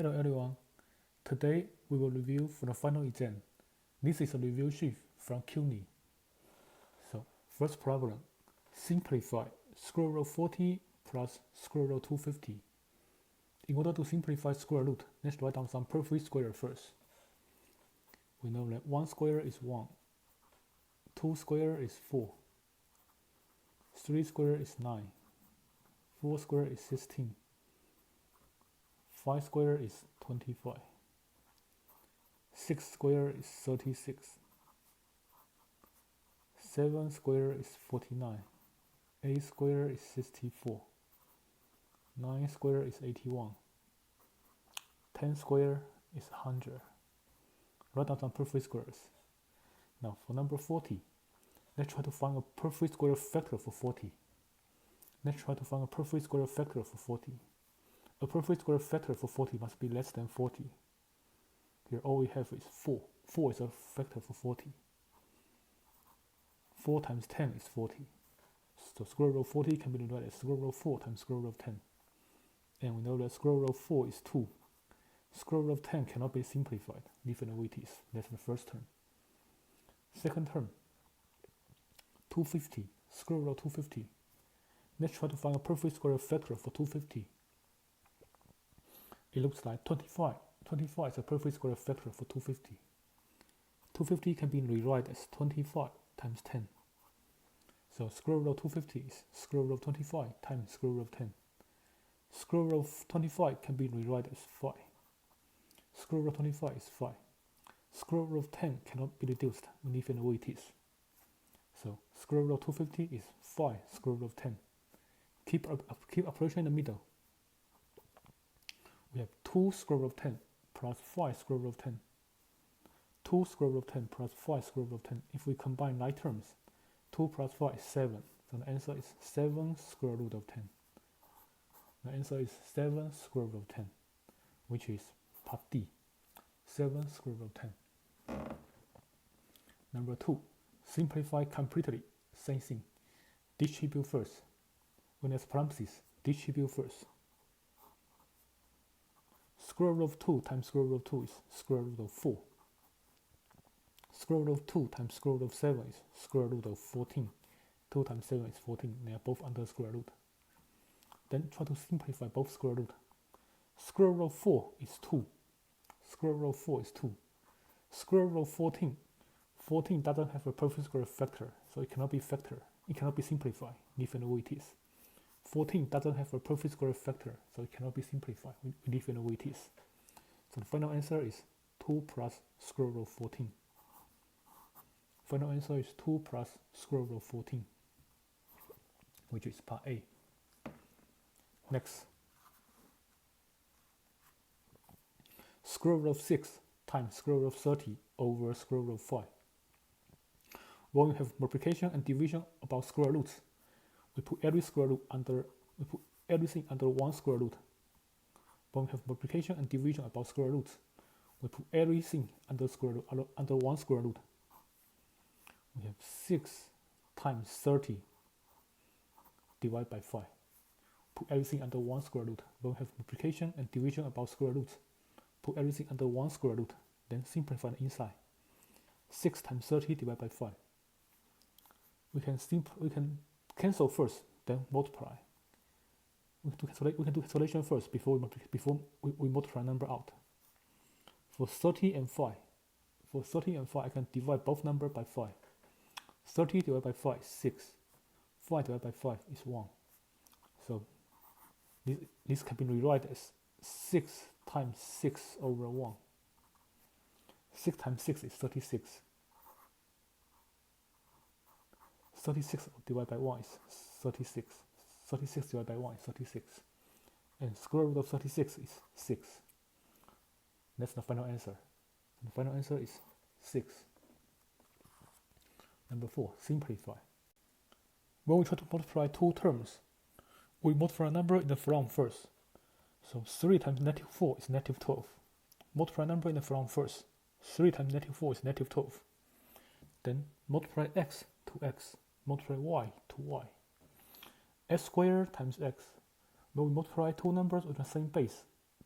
Hello everyone. Today we will review for the final exam. This is a review sheet from CUNY. So first problem, simplify square root 40 plus square root 250. In order to simplify square root, let's write down some perfect square first. We know that 1 square is 1, 2 square is 4, 3 square is 9, 4 square is 16, 5 square is 25, 6 square is 36, 7 square is 49, 8 square is 64, 9 square is 81, 10 square is 100. Write down some perfect squares. Now for number 40, let's try to find a perfect square factor for 40. Let's try to find a perfect square factor for 40. A perfect square factor for 40 must be less than 40. Here all we have is 4. 4 is a factor for 40. 4 times 10 is 40. So square root of 40 can be rewritten as square root of 4 times square root of 10. And we know that square root of 4 is 2. Square root of 10 cannot be simplified. Leave it the way it is. That's the first term. Second term, 250. Square root of 250. Let's try to find a perfect square factor for 250. It looks like 25. 25 is a perfect square factor for 250. 250 can be rewritten as 25 times 10. So square root of 250 is square root of 25 times square root of 10. Square root of 25 can be rewritten as 5. Square root of 25 is 5. Square root of 10 cannot be reduced. We leave it the way it is. So square root of 250 is 5 square root of 10. Keep operation in the middle. We have 2 square root of 10 plus 5 square root of 10. 2 square root of 10 plus 5 square root of 10. If we combine like terms, 2 plus 5 is 7. So the answer is 7 square root of 10. The answer is 7 square root of 10, which is part D, 7 square root of 10. Number 2, simplify completely. Same thing. Distribute first. When there's parentheses, distribute first. Square root of 2 times square root of 2 is square root of 4. Square root of 2 times square root of 7 is square root of 14. 2 times 7 is 14. They are both under square root. Then try to simplify both square root. Square root of 4 is 2. Square root of 4 is 2. Square root of 14. 14 doesn't have a perfect square factor, so it cannot be factor. It cannot be simplified, leave it the way it is. 14 doesn't have a perfect square factor, so it cannot be simplified. We leave it the way it is. So the final answer is 2 plus square root of 14. Final answer is 2 plus square root of 14, which is part A. Next. Square root of 6 times square root of 30 over square root of 5. When we have multiplication and division about square roots, we put everything under one square root. When we have multiplication and division about square roots, we put everything under one square root. We have 6 times 30 divided by 5. Put everything under one square root. When we have multiplication and division about square roots, put everything under one square root. Then simplify the inside. 6 times 30 divided by 5. We can cancel first, then multiply. We can do cancellation first before we multiply number out. For 30 and 5, I can divide both numbers by 5. 30 divided by 5 is 6. 5 divided by 5 is 1. So this can be rewritten as 6 times 6 over 1. 6 times 6 is 36. 36 divided by 1 is 36. 36 divided by 1 is 36. And square root of 36 is 6. That's the final answer. The final answer is 6. Number 4, simplify. When we try to multiply two terms, we multiply a number in the from first. So 3 times negative 4 is negative 12. Multiply a number in the from first. 3 times negative 4 is negative 12. Then multiply x to x. Multiply y to y. S squared times x. When we multiply two numbers with the same base,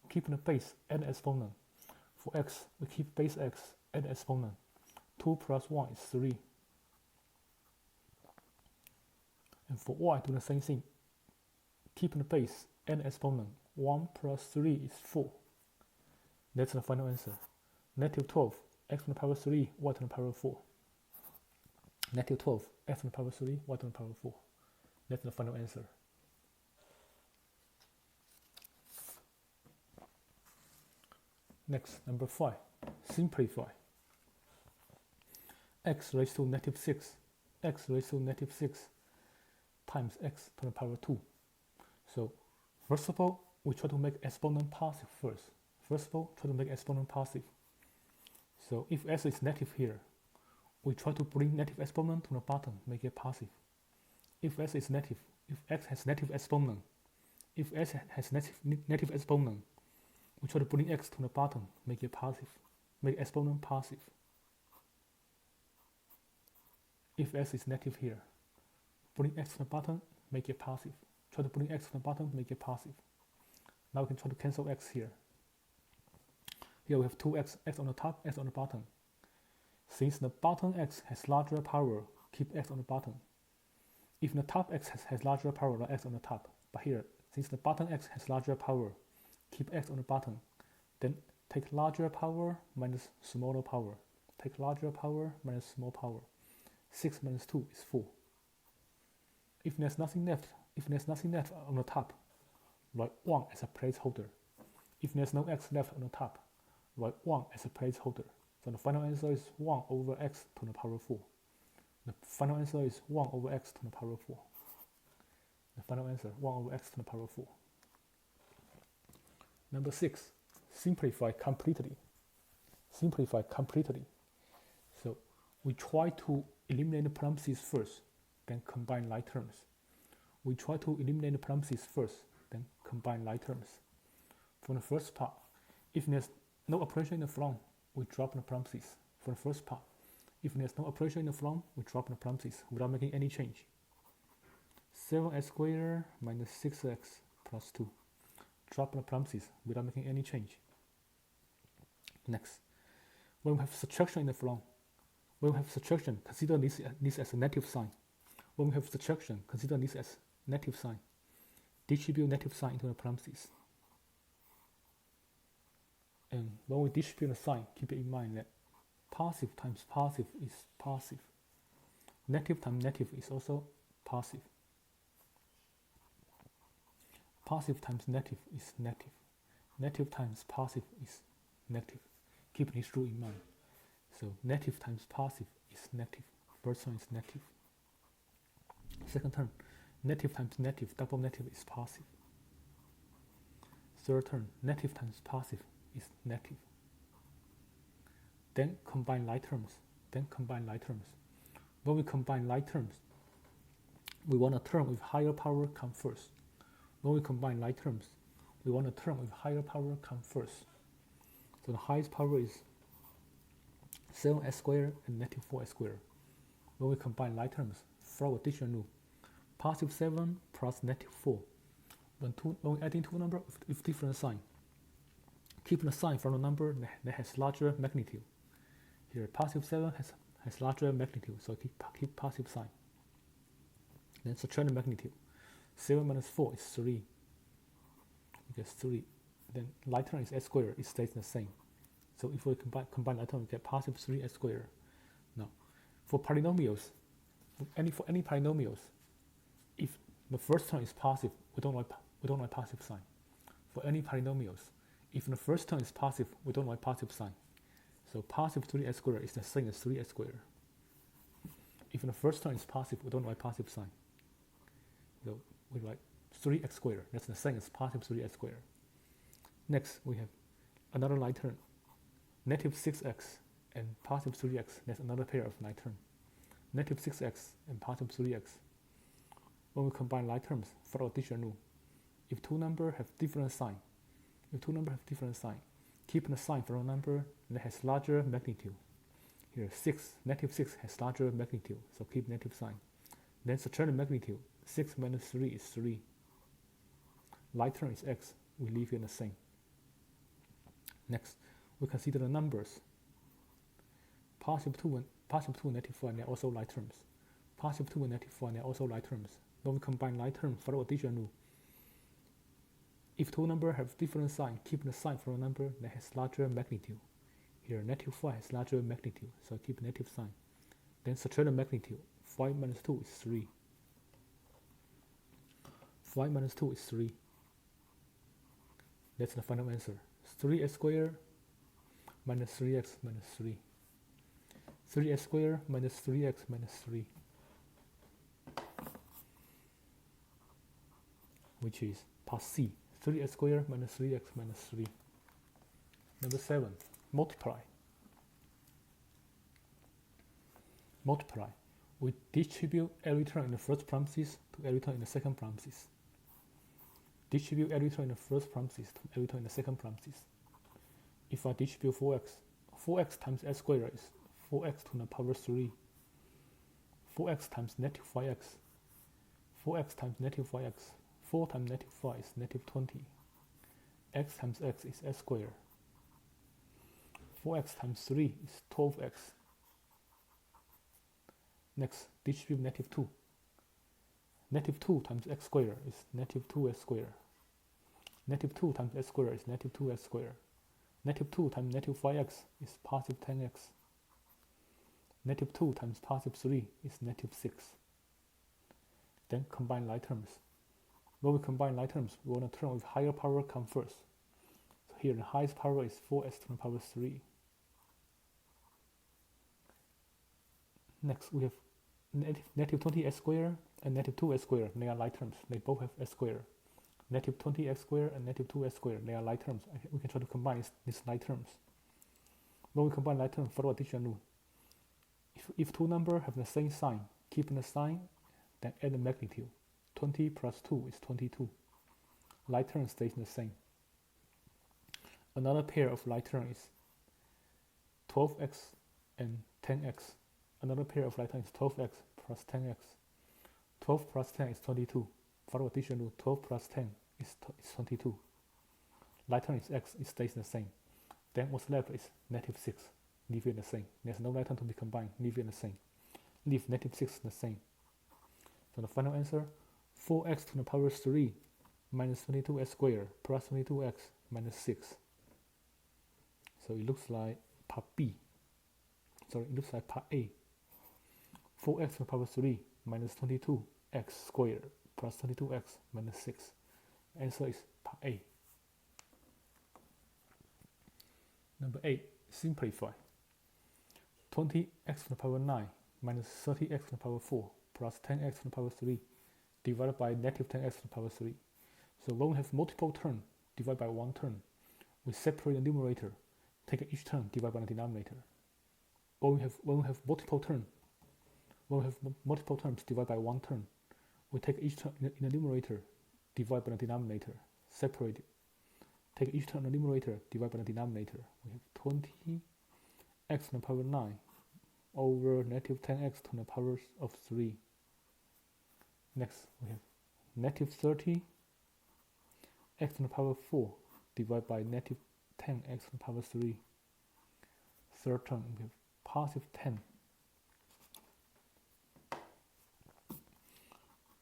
keeping the base and the exponent. For x, we keep base x and the exponent. 2 plus 1 is 3. And for y, do the same thing. Keeping the base and the exponent. 1 plus 3 is 4. That's the final answer. Negative 12, x to the power 3, y to the power 4. Negative 12, x to the power 3, y to the power 4. That's the final answer. Next, number 5. Simplify. X raised to negative 6. X raised to negative 6 times x to the power 2. So, first of all, we try to make exponent positive first. First of all, try to make exponent positive. So, if x is negative here, we try to bring negative exponent to the bottom, make it positive. If x is negative, if x has negative exponent, if x has negative exponent, we try to bring x to the bottom, make it positive, make exponent positive. If x is negative here, bring x to the bottom, make it positive. Try to bring x to the bottom, make it positive. Now we can try to cancel x here. Here we have 2x, x on the top, x on the bottom. Since the bottom x has larger power, keep x on the bottom. If the top x has larger power than x on the top, but here, since the bottom x has larger power, keep x on the bottom. Then take larger power minus smaller power. Take larger power minus small power. 6 minus 2 is 4. If there's nothing left, on the top, write 1 as a placeholder. If there's no x left on the top, write 1 as a placeholder. So the final answer is 1 over x to the power 4. The final answer is 1 over x to the power 4. The final answer, 1 over x to the power 4. Number 6, simplify completely. Simplify completely. So we try to eliminate the parentheses first, then combine like terms. We try to eliminate the parentheses first, then combine like terms. For the first part, if there's no operation in the front, we drop the parentheses. For the first part, if there's no operation in the front, we drop the parentheses without making any change. 7x squared minus 6x plus 2. Drop the parentheses without making any change. Next, when we have subtraction in the front, when we have subtraction, consider this as a negative sign. When we have subtraction, consider this as negative sign. Distribute negative sign into the parentheses. And when we distribute the sign, keep it in mind that positive times positive is positive. Negative times negative is also positive. Positive times negative is negative. Negative times positive is negative. Keep this rule in mind. So negative times positive is negative. First term is negative. Second term, negative times negative, double negative is positive. Third term, negative times positive is negative. Then combine like terms. When we combine like terms, we want a term with higher power come first. When we combine like terms, we want a term with higher power come first. So the highest power is 7x squared and negative 4x squared. When we combine like terms, follow addition rule. Positive 7 plus negative 4. When we add in two numbers with different sign, keep the sign from the number that has larger magnitude. Here, positive 7 has larger magnitude, so keep positive sign. Then subtract the magnitude. 7 minus 4 is 3. We get 3. Then like term is x squared, it stays the same. So if we combine like term, we get positive 3x squared. Now, for polynomials, for any polynomials, if the first term is positive, we don't like positive sign. For any polynomials, if the first term is positive, we don't like positive sign. So positive 3x squared is the same as 3x squared. If the first term is positive, we don't like positive sign. So we write 3x squared. That's the same as positive 3x squared. Next, we have another like term. Negative 6x and positive 3x. That's another pair of like term. Negative 6x and positive 3x. When we combine like terms, follow addition rule. If two numbers have different sign, keep the sign for a number that has larger magnitude. Here, negative 6 has larger magnitude, so keep negative sign. Then subtract the magnitude. 6 minus 3 is 3. Like term is x, we leave it the same. Next, we consider the numbers. Positive 2 and negative 4, and they are also like terms. Positive 2 and negative 4, and they are also like terms. When we combine like terms, follow addition rule. If two numbers have different sign, keep the sign for a number that has larger magnitude. Here, negative 5 has larger magnitude, so keep negative sign. Then subtract the magnitude. 5 minus 2 is 3. 5 minus 2 is 3. That's the final answer. 3x squared minus 3x minus 3. 3x squared minus 3x minus 3. Which is part C. 3x squared minus 3x minus 3. Number 7. Multiply. Multiply. We distribute every term in the first parenthesis to every term in the second parenthesis. Distribute every term in the first parenthesis to every term in the second parenthesis. If I distribute 4x times x squared is 4x to the power 3. 4x times negative 5x. 4x times negative 5x. 4 times negative 5 is negative 20. X times x is x squared. 4x times 3 is 12x. Next, distribute negative 2. Negative 2 times x squared is negative 2x squared. Negative 2 times x squared is negative 2x squared. Negative 2 times negative 5x is positive 10x. Negative 2 times positive 3 is negative 6. Then combine like terms. When we combine like terms, we want a term with higher power come first. So here the highest power is 4x to the power 3. Next, we have negative 20x squared and negative 2x squared. They are like terms. They both have x squared. Negative 20x squared and negative 2x squared. They are like terms. We can try to combine these like terms. When we combine like terms, follow addition rule. If two numbers have the same sign, keep the sign, then add the magnitude. 20 plus 2 is 22. Like term stays the same. Another pair of like term is 12x and 10x. Another pair of like term is 12x plus 10x. 12 plus 10 is 22. Follow addition rule. 12 plus 10 is 22. Like term is x, it stays the same. Then what's left is negative 6. Leave it the same. There's no like term to be combined. Leave it the same. Leave negative 6 the same. So the final answer, 4x to the power 3 minus 22x squared plus 22x minus 6. So it looks like part B. Sorry, it looks like part A. 4x to the power 3 minus 22x squared plus 22x minus 6. Answer is part A. Number 8. Simplify. 20x to the power 9 minus 30x to the power 4 plus 10x to the power 3 divided by negative 10x to the power 3. So when we have multiple terms divided by one term, we separate the numerator, take each term divided by the denominator. When we have multiple terms divided by one term, we take each term in the numerator, divide by the denominator, separate it. Take each term in the numerator, divide by the denominator. We have 20x to the power 9 over negative 10x to the power of 3. Next, we have negative 30 x to the power 4 divided by negative 10x to the power 3. Third term, we have positive 10.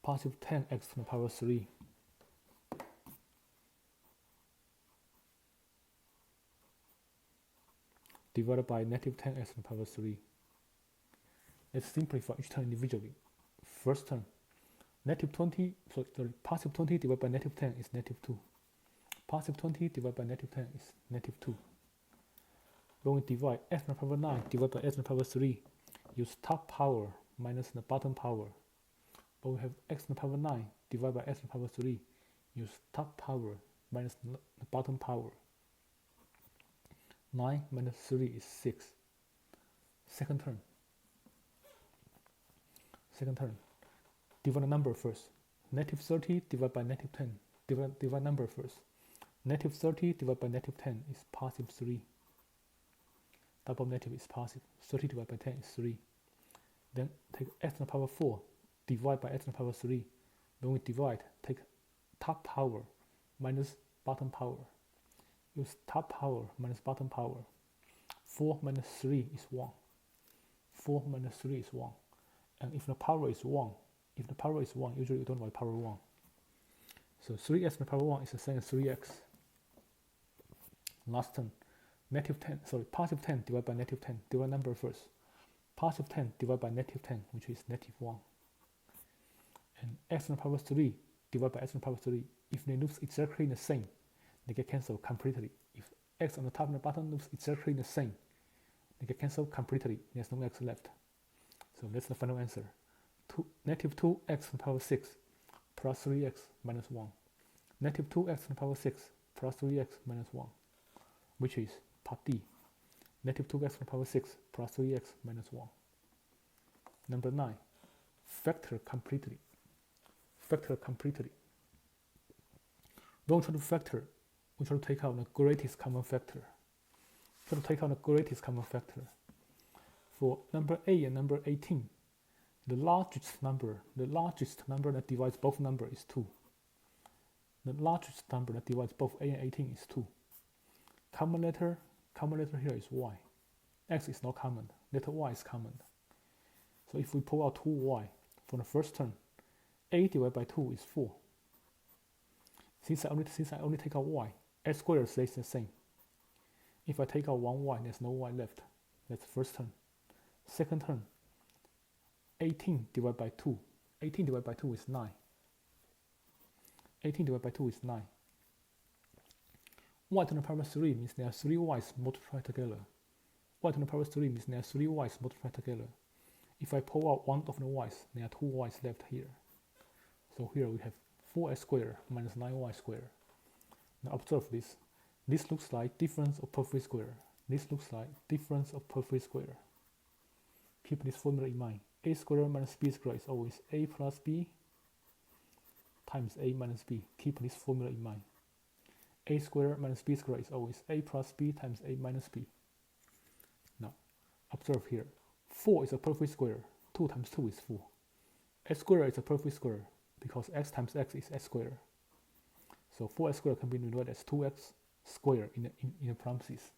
Positive 10x to the power 3 divided by negative 10x to the power 3. Let's simplify each term individually. First term, positive 20 divided by negative 10 is negative 2. Positive 20 divided by negative 10 is negative 2. When we divide x to the power 9 divided by x to the power 3, use top power minus the bottom power. When we have x to the power 9 divided by x to the power 3, use top power minus the bottom power. 9 minus 3 is 6. Second term. Divide the number first. Negative 30 divided by negative 10. Divide number first. Negative 30 divided by negative 10 is positive 3. Double negative is positive. 30 divided by 10 is 3. Then take x to the power 4. Divide by x to the power 3. When we divide, take top power minus bottom power. use top power minus bottom power. 4 minus 3 is 1. 4 minus 3 is 1. And if the power is 1, usually you don't write power 1. So 3x to the power 1 is the same as 3x. Last term, positive 10 divided by negative 10. Divide number first. Positive 10 divided by negative 10, which is negative 1. And x to the power 3 divided by x to the power 3. If they look exactly the same, they get cancelled completely. If x on the top and the bottom looks exactly the same, they get cancelled completely. There's no x left. So that's the final answer. Negative 2x to the power 6 plus 3x minus 1. Negative 2x to the power 6 plus 3x minus 1, which is part D. Negative 2x to the power 6 plus 3x minus 1. Number 9. Factor completely. Factor completely. When we try to factor, we try to take out the greatest common factor. Try to take out the greatest common factor. For number A and number 18, the largest number that divides both numbers is 2. The largest number that divides both A and 18 is 2. Common letter here is y. X is not common. Letter y is common. So if we pull out 2y for the first term, A divided by 2 is 4. Since I only take out y, x squared stays the same. If I take out 1y, there's no y left. That's the first term. Second term, 18 divided by 2. 18 divided by 2 is 9. 18 divided by 2 is 9. Y to the power 3 means there are 3 y's multiplied together. Y to the power 3 means there are 3 y's multiplied together. If I pull out one of the y's, there are 2 y's left here. So here we have 4x squared minus 9y squared. Now observe this. This looks like difference of perfect square. This looks like difference of perfect square. Keep this formula in mind. A squared minus b squared is always a plus b times a minus b. Keep this formula in mind. A squared minus b squared is always a plus b times a minus b. Now, observe here. 4 is a perfect square. 2 times 2 is 4. X squared is a perfect square because x times x is x squared. So 4x squared can be rewritten as 2x squared in the parentheses.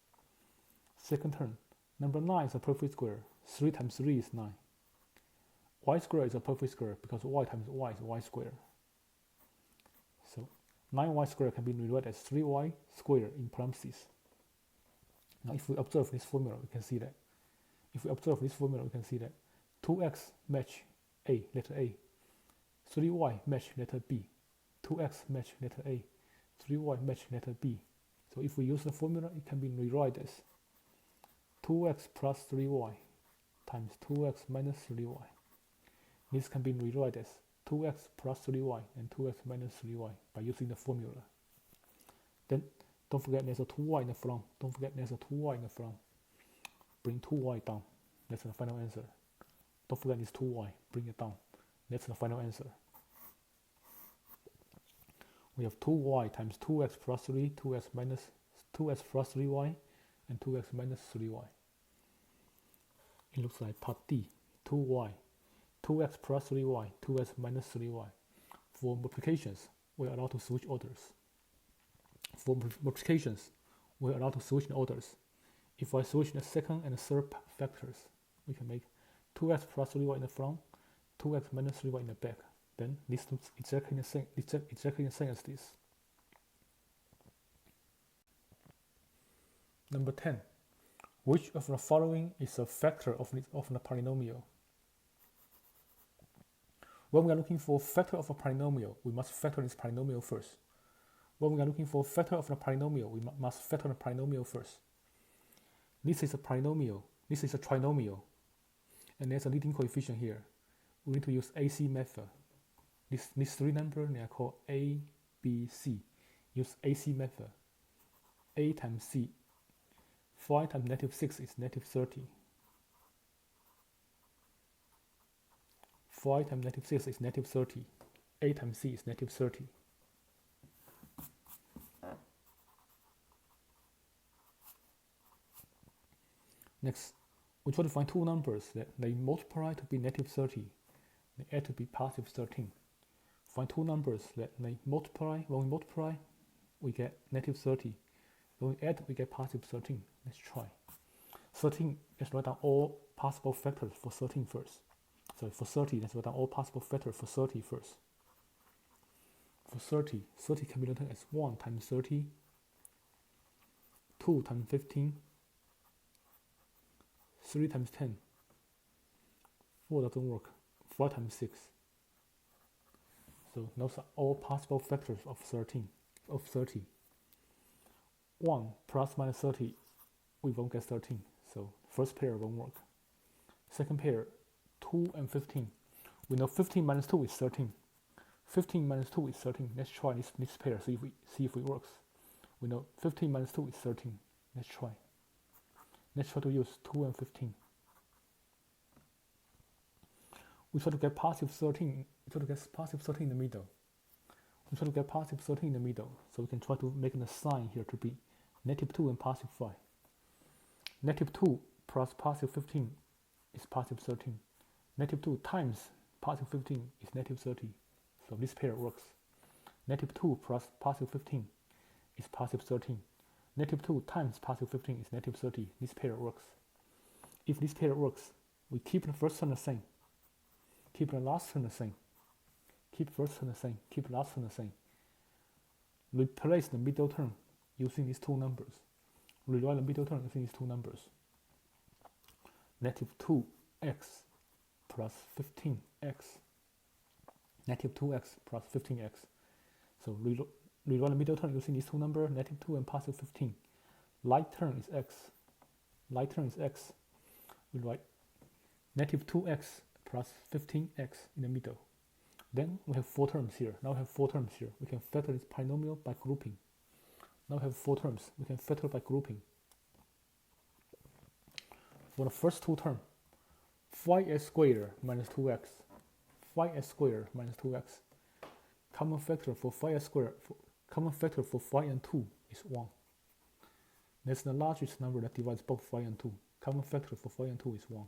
Second term, number 9 is a perfect square. 3 times 3 is 9. Y squared is a perfect square because y times y is y squared. So 9y squared can be rewritten as 3y squared in parentheses. Now if we observe this formula, we can see that. 2x match A, letter A. 3y match letter B. 2x match letter A. 3y match letter B. So if we use the formula, it can be rewritten as 2x plus 3y times 2x minus 3y. This can be rewritten as 2x plus 3y and 2x minus 3y by using the formula. Then don't forget there's a 2y in the front. Bring 2y down. That's the final answer. Don't forget this 2y. Bring it down. That's the final answer. We have 2y times 2x plus 3, 2x plus 3y, and 2x minus 3y. It looks like part D, 2y, 2x plus 3y, 2x minus 3y. For multiplications, we're allowed to switch orders. If I switch the second and the third factors, we can make 2x plus 3y in the front, 2x minus 3y in the back. Then this looks exactly the same as this. Number 10. Which of the following is a factor of the polynomial? When we are looking for a factor of a polynomial, we must factor this polynomial first. This is a polynomial. This is a trinomial. And there's a leading coefficient here. We need to use AC method. These three numbers, they are called A, B, C. Use AC method. A times C. 5 times negative 6 is negative 30. 5 times negative 6 is negative 30. A times C is negative 30. Next, we try to find two numbers that they multiply to be negative 30. They add to be positive 13. Find two numbers that they multiply. When we multiply, we get negative 30. When we add, we get positive 13. Let's try. 13, let's write down all possible factors for 13 first. So for 30, let's write down all possible factors for 30 first. For 30 can be written as 1 times 30, 2 times 15, 3 times 10, 4 doesn't work, 4 times 6. So those are all possible factors of 30. 1 plus minus 30, we won't get 13. So first pair won't work. Second pair, 2 and 15. We know 15 minus 2 is 13. 15 minus 2 is 13. Let's try this pair, see if it works. We know 15 minus 2 is 13. Let's try. Let's try to use 2 and 15. We try to get positive 13. We try to get positive 13 in the middle. We try to get positive 13 in the middle. So we can try to make the sign here to be negative 2 and positive 5. Negative 2 plus positive 15 is positive 13. Negative 2 times positive 15 is negative 30. So this pair works. Negative 2 plus positive 15 is positive 13. Negative 2 times positive 15 is negative 30. This pair works. If this pair works, we keep the first term the same. Keep the last term the same. Keep first term the same. Keep last term the same. Replace the middle term using these two numbers. Rewrite the middle term using these two numbers. Negative 2x plus 15x. Negative 2x plus 15x. So rewrite the middle term using these two numbers, negative 2 and positive 15. Light term is x. Light term is x. We write negative 2x plus 15x in the middle. Then we have 4 terms here. Now we have 4 terms here. We can factor this polynomial by grouping. Now we have 4 terms. We can factor by grouping. For the first two terms, 5x squared minus 2x. 5x squared minus 2x. Common factor for 5x squared, common factor for 5 and 2 is 1. That's the largest number that divides both 5 and 2. Common factor for 5 and 2 is 1.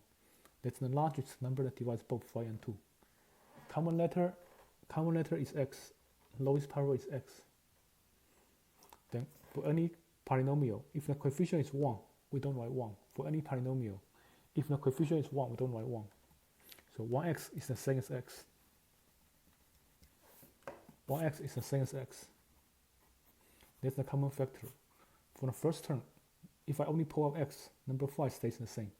That's the largest number that divides both 5 and 2. Common letter is x. Lowest power is x. Then for any polynomial, if the coefficient is 1, we don't write 1. For any polynomial, if the coefficient is 1, we don't write 1. So 1x is the same as x. 1x is the same as x. That's the common factor. For the first term, if I only pull out x, number 5 stays the same.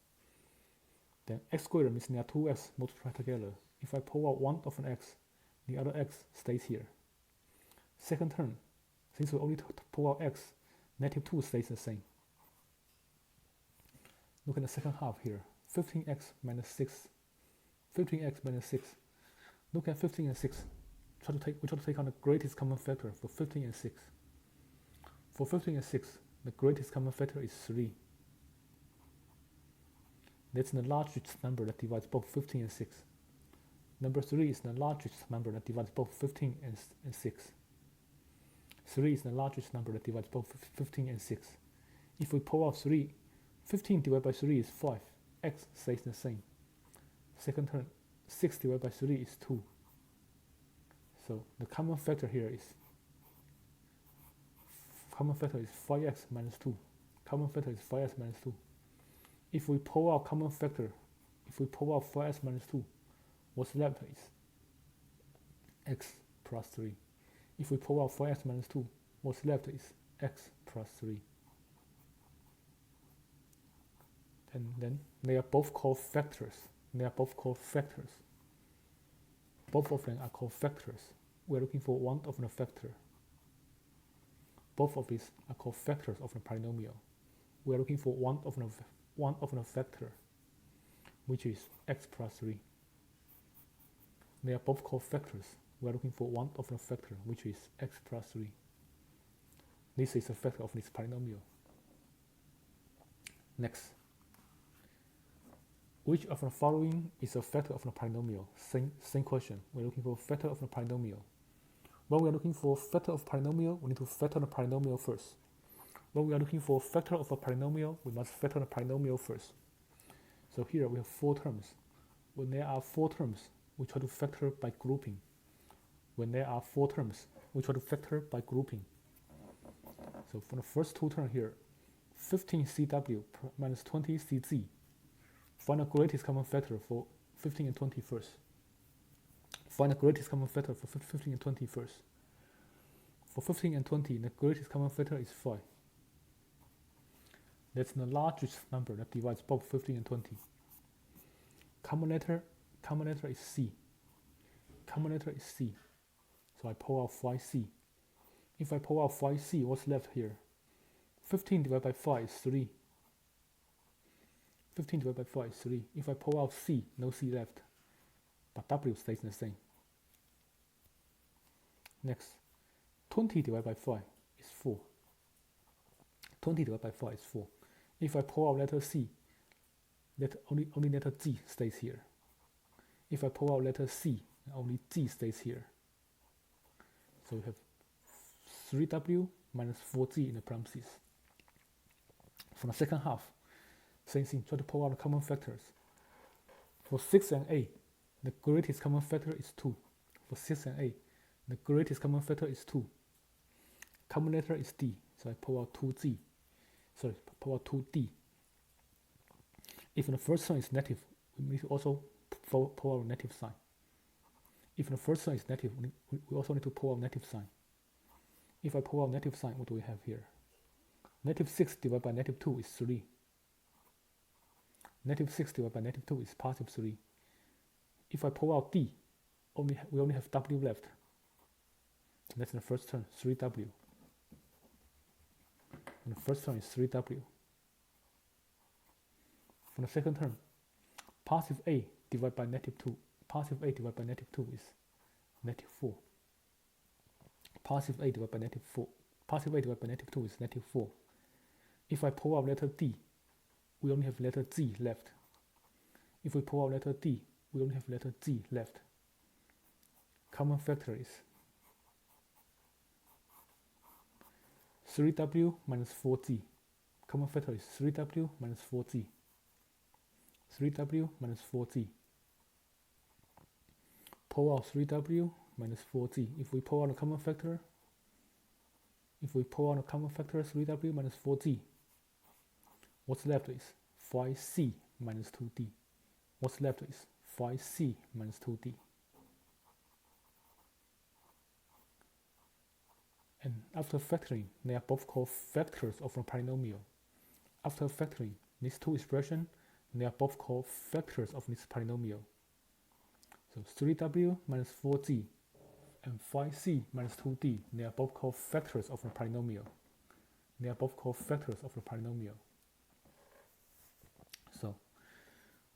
Then x squared means there are 2x multiplied together. If I pull out one of an x, the other x stays here. Second term, since we only pull out x, negative 2 stays the same. Look at the second half here. 15x minus 6. 15x minus 6. Look at 15 and 6. We try to take on the greatest common factor for 15 and 6. For 15 and 6, the greatest common factor is 3. That's the largest number that divides both 15 and 6. Number 3 is the largest number that divides both 15 and 6. 3 is the largest number that divides both 15 and 6. If we pull out 3, 15 divided by 3 is 5. X stays the same. Second term, 6 divided by 3 is 2. So the common factor here is 5x minus 2. Common factor is 5x minus 2. If we pull out common factor, if we pull out 5x minus 2, what's left is x plus 3. If we pull out 5x minus 2, what's left is x plus 3. And then they are both called factors. Both of them are called factors. We're looking for one of the factor. Both of these are called factors of the polynomial. We're looking for one of the factor, which is x plus 3. They are both called factors. We're looking for one of the factor, which is x plus 3. This is a factor of this polynomial. Next. Which of the following is a factor of the polynomial? Same question. We're looking for a factor of the polynomial. When we are looking for a factor of polynomial, we need to factor the polynomial first. When we are looking for a factor of a polynomial, we must factor the polynomial first. So here we have 4 terms. When there are 4 terms, we try to factor by grouping. When there are 4 terms, we try to factor by grouping. So for the first two terms here, 15CW minus 20CZ. Find the greatest common factor for 15 and 20 first. Find the greatest common factor for 15 and 20 first. For 15 and 20, the greatest common factor is 5. That's the largest number that divides both 15 and 20. Common letter is C. Common letter is C. So I pull out 5C. If I pull out 5C, what's left here? 15 divided by 5 is 3. 15 divided by 5 is 3. If I pull out C, no C left. But W stays the same. Next, 20 divided by 5 is 4. 20 divided by 5 is 4. If I pull out letter C, only letter G stays here. If I pull out letter C, only G stays here. So we have 3W minus 4G in the parentheses. For the second half, same thing, try to pull out the common factors. For 6 and 8, the greatest common factor is 2. For 6 and 8, the greatest common factor is 2. Common letter is D, so I pull out 2G. Sorry, pull out 2D. If the first one is negative, we need to also pull out a negative sign. If the first one is negative, we also need to pull out a negative sign. If I pull out a negative sign, what do we have here? Negative 6 divided by negative 2 is 3. Negative 6 divided by negative 2 is positive 3. If I pull out D, we only have W left. That's in the first term, 3W. And the first term is 3W. For the second term, positive A divided by negative 2. Positive A divided by negative 2 is negative 4. Positive A divided by negative 4. Positive A divided by negative 2 is negative 4. If I pull out letter D, we only have letter G left. If we pull out letter D, we only have letter G left. Common factor is 3W minus 4G. Common factor is 3W minus 4G. 3W minus 4G. Pull out 3W minus 4G. If we pull out a common factor, 3W minus 4G, what's left is 5C minus 2D. What's left is 5C minus 2D. And after factoring, they are both called factors of a polynomial. After factoring these two expressions, they are both called factors of this polynomial. So 3W minus 4G and 5C minus 2D, they are both called factors of a polynomial. They are both called factors of a polynomial. So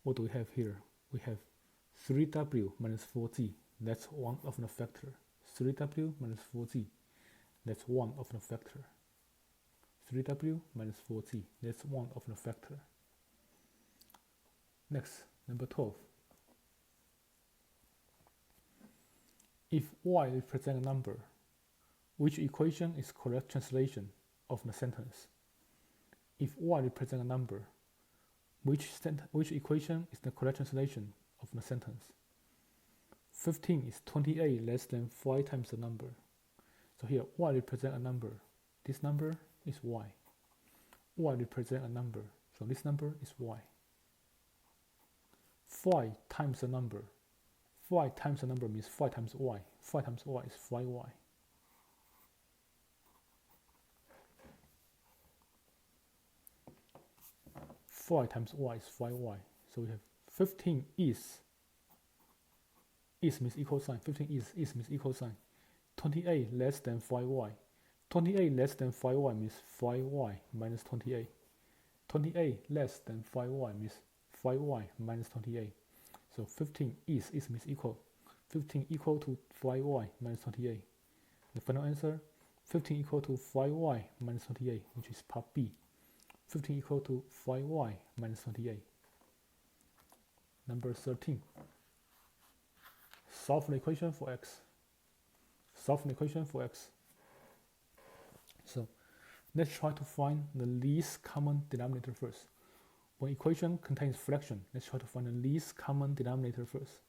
what do we have here? We have 3W minus 4G, that's one of the factor. 3W minus 4G, that's one of the factor. 3W minus 4G, that's one of the factor. Next, number 12. If Y represents a number, which equation is correct translation of the sentence? If Y represents a number, which equation is the correct translation of the sentence? 15 is 28 less than 5 times the number. So here Y represents a number. This number is Y. Y represents a number. So this number is Y. 5 times the number. 5 times the number means 5 times Y. 5 times Y is 5Y. Five times Y is 5Y. So we have 15 is means equal sign. 15 is means equal sign. 28 less than 5Y. 28 less than 5Y means 5Y minus 28. 28 less than 5Y means 5Y minus 28. So 15 is means equal. 15 equal to 5Y minus 28. The final answer, 15 equal to 5Y minus 28, which is part B. 15 equal to 5Y minus 28. Number 13. Solve the equation for X. Solve the equation for X. So let's try to find the least common denominator first. When equation contains fraction, let's try to find the least common denominator first.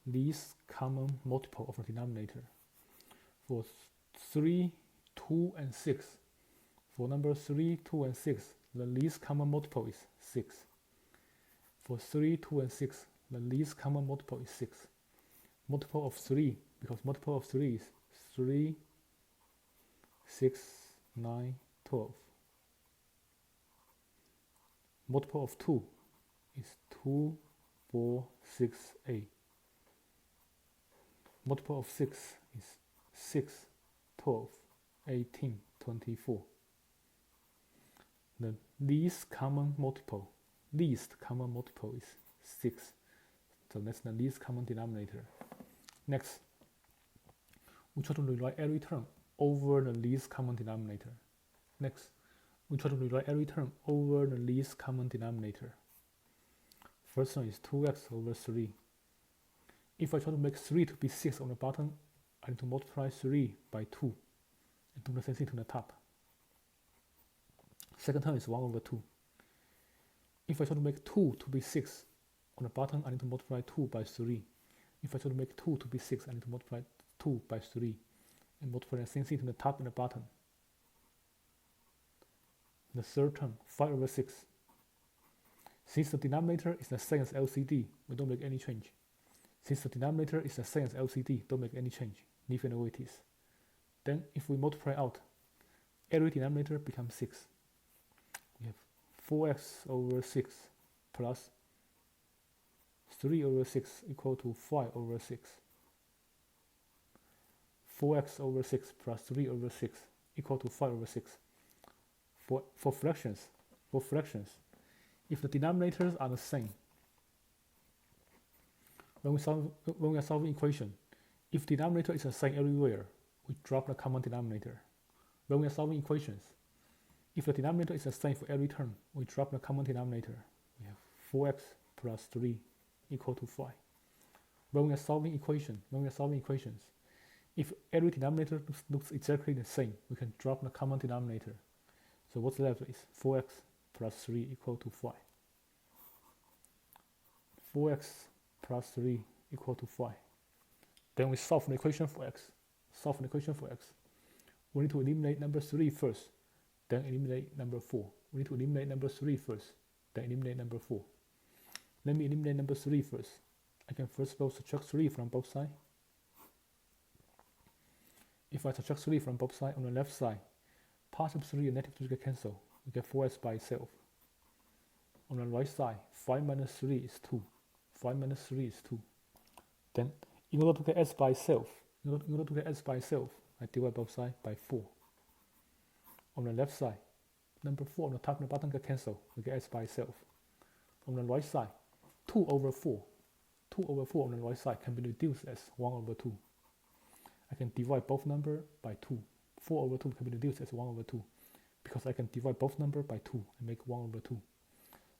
Least common multiple of a denominator. For 3, 2, and 6, For number 3, 2, and 6, the least common multiple is 6. For 3, 2, and 6, the least common multiple is 6. Multiple of 3, because multiple of 3 is 3, 6, 9, 12. Multiple of 2 is 2, 4, 6, 8. Multiple of 6 is 6, 12, 18, 24. The least common multiple is 6. So that's the least common denominator. Next, we try to rewrite every term over the least common denominator. First one is 2x over 3. If I try to make 3 to be 6 on the bottom, I need to multiply 3 by 2 and do the same thing to the top. Second term is 1 over 2. If I try to make 2 to be 6 on the bottom, I need to multiply 2 by 3. If I try to make 2 to be 6, I need to multiply 2 by 3 and multiply the same thing to the top and the bottom. The third term, 5 over 6. Since the denominator is the same as LCD, we don't make any change. Leave it the way it is. Then if we multiply out, every denominator becomes 6. We have 4x over 6 plus 3 over 6 equal to 5 over 6. 4x over 6 plus 3 over 6 equal to 5 over 6. For fractions, if the denominators are the same, when we are solving equation, if denominator is the same everywhere, we drop the common denominator. When we are solving equations, if the denominator is the same for every term, we drop the common denominator. We have 4x plus 3 equal to 5. When we are solving equations, if every denominator looks exactly the same, we can drop the common denominator. So what's left is 4x plus 3 equal to 5. 4x plus 3 equal to 5. Then we solve the equation for x. We need to eliminate number 3 first, then eliminate number 4. We need to eliminate number 3 first, then eliminate number 4. Let me eliminate number 3 first. I can first of all subtract 3 from both sides. If I subtract 3 from both sides, on the left side, positive 3 and negative 3 get cancelled. We get 4x by itself. On the right side, 5 minus 3 is 2. Then, in order to get s by itself, I divide both sides by 4. On the left side, number 4 on the top and the bottom get cancelled. We get s by itself. On the right side, 2 over 4 on the right side can be reduced as 1 over 2. I can divide both numbers by 2. 4 over 2 can be reduced as 1 over 2 because I can divide both numbers by 2 and make 1 over 2.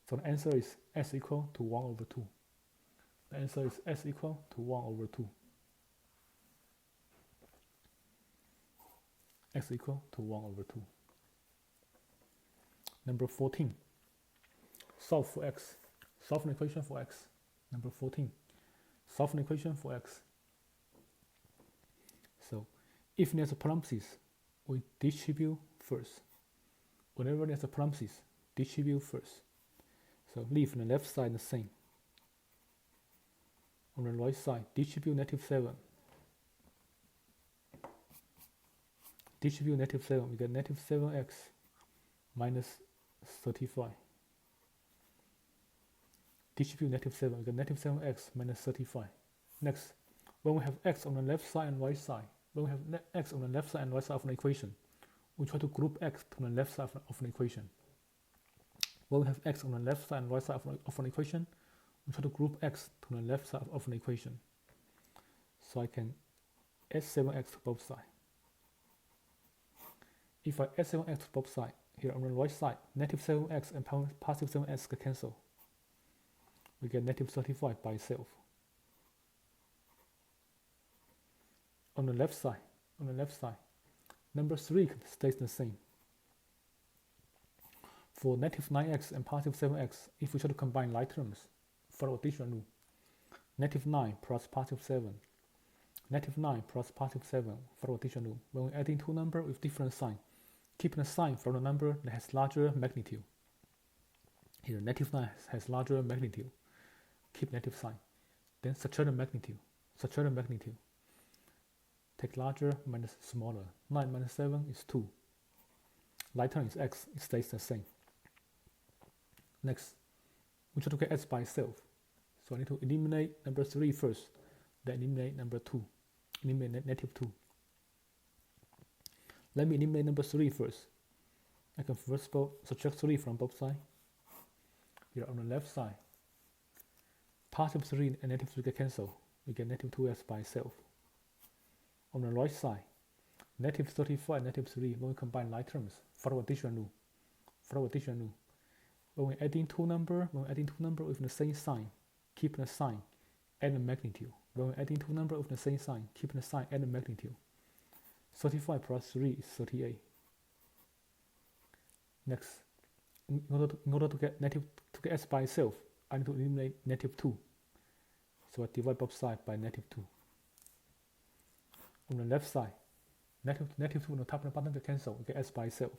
So the answer is s equal to 1 over 2. X equal to 1 over 2. Number 14. Solve for x. Solve an equation for x. Number 14. Solve an equation for x. So, if there's a parenthesis, we distribute first. Whenever there's a parenthesis, distribute first. So leave the left side the same. On the right side, distribute negative 7. We get negative 7x minus 35. Distribute negative 7, we get negative 7x minus 35. Next, when we have x on the left side and right side, of an equation, we try to group x to the left side of an equation. When we have x on the left side and right side of an equation, we try to group x to the left side of an equation. So I can add 7x to both sides. If I add 7x to both sides, here on the right side, negative 7x and positive 7x get cancelled. We get negative 35 by itself. On the left side, number 3 stays the same. For negative 9x and positive 7x, if we try to combine like terms, follow addition rule. Negative 9 plus positive 7. Negative 9 plus positive 7, follow addition rule. When we're adding two numbers with different sign, keeping a sign from the number that has larger magnitude. Here, negative 9 has larger magnitude. Keep negative sign. Then subtract the magnitude. Subtract the magnitude. Take larger minus smaller. 9 minus 7 is 2. Like term is x. It stays the same. Next, we try to get x by itself. So I need to eliminate number 3 first. Then eliminate number 2. Eliminate negative 2. Let me eliminate number 3 first. I can first of all subtract 3 from both sides. Here on the left side, positive 3 and negative 3 get cancelled. We get negative 2x by itself. On the right side, negative 35 and negative 3, when we combine like terms, follow addition rule. Follow addition rule. When we're adding two numbers with the same sign, keep the sign, add the magnitude. When we're adding two numbers with the same sign, keep the sign, add the magnitude. 35 plus 3 is 38. Next, in order to get x by itself, I need to eliminate negative 2. So I divide both sides by negative 2. On the left side, negative 2 on the top and the bottom get cancelled, we get x by itself.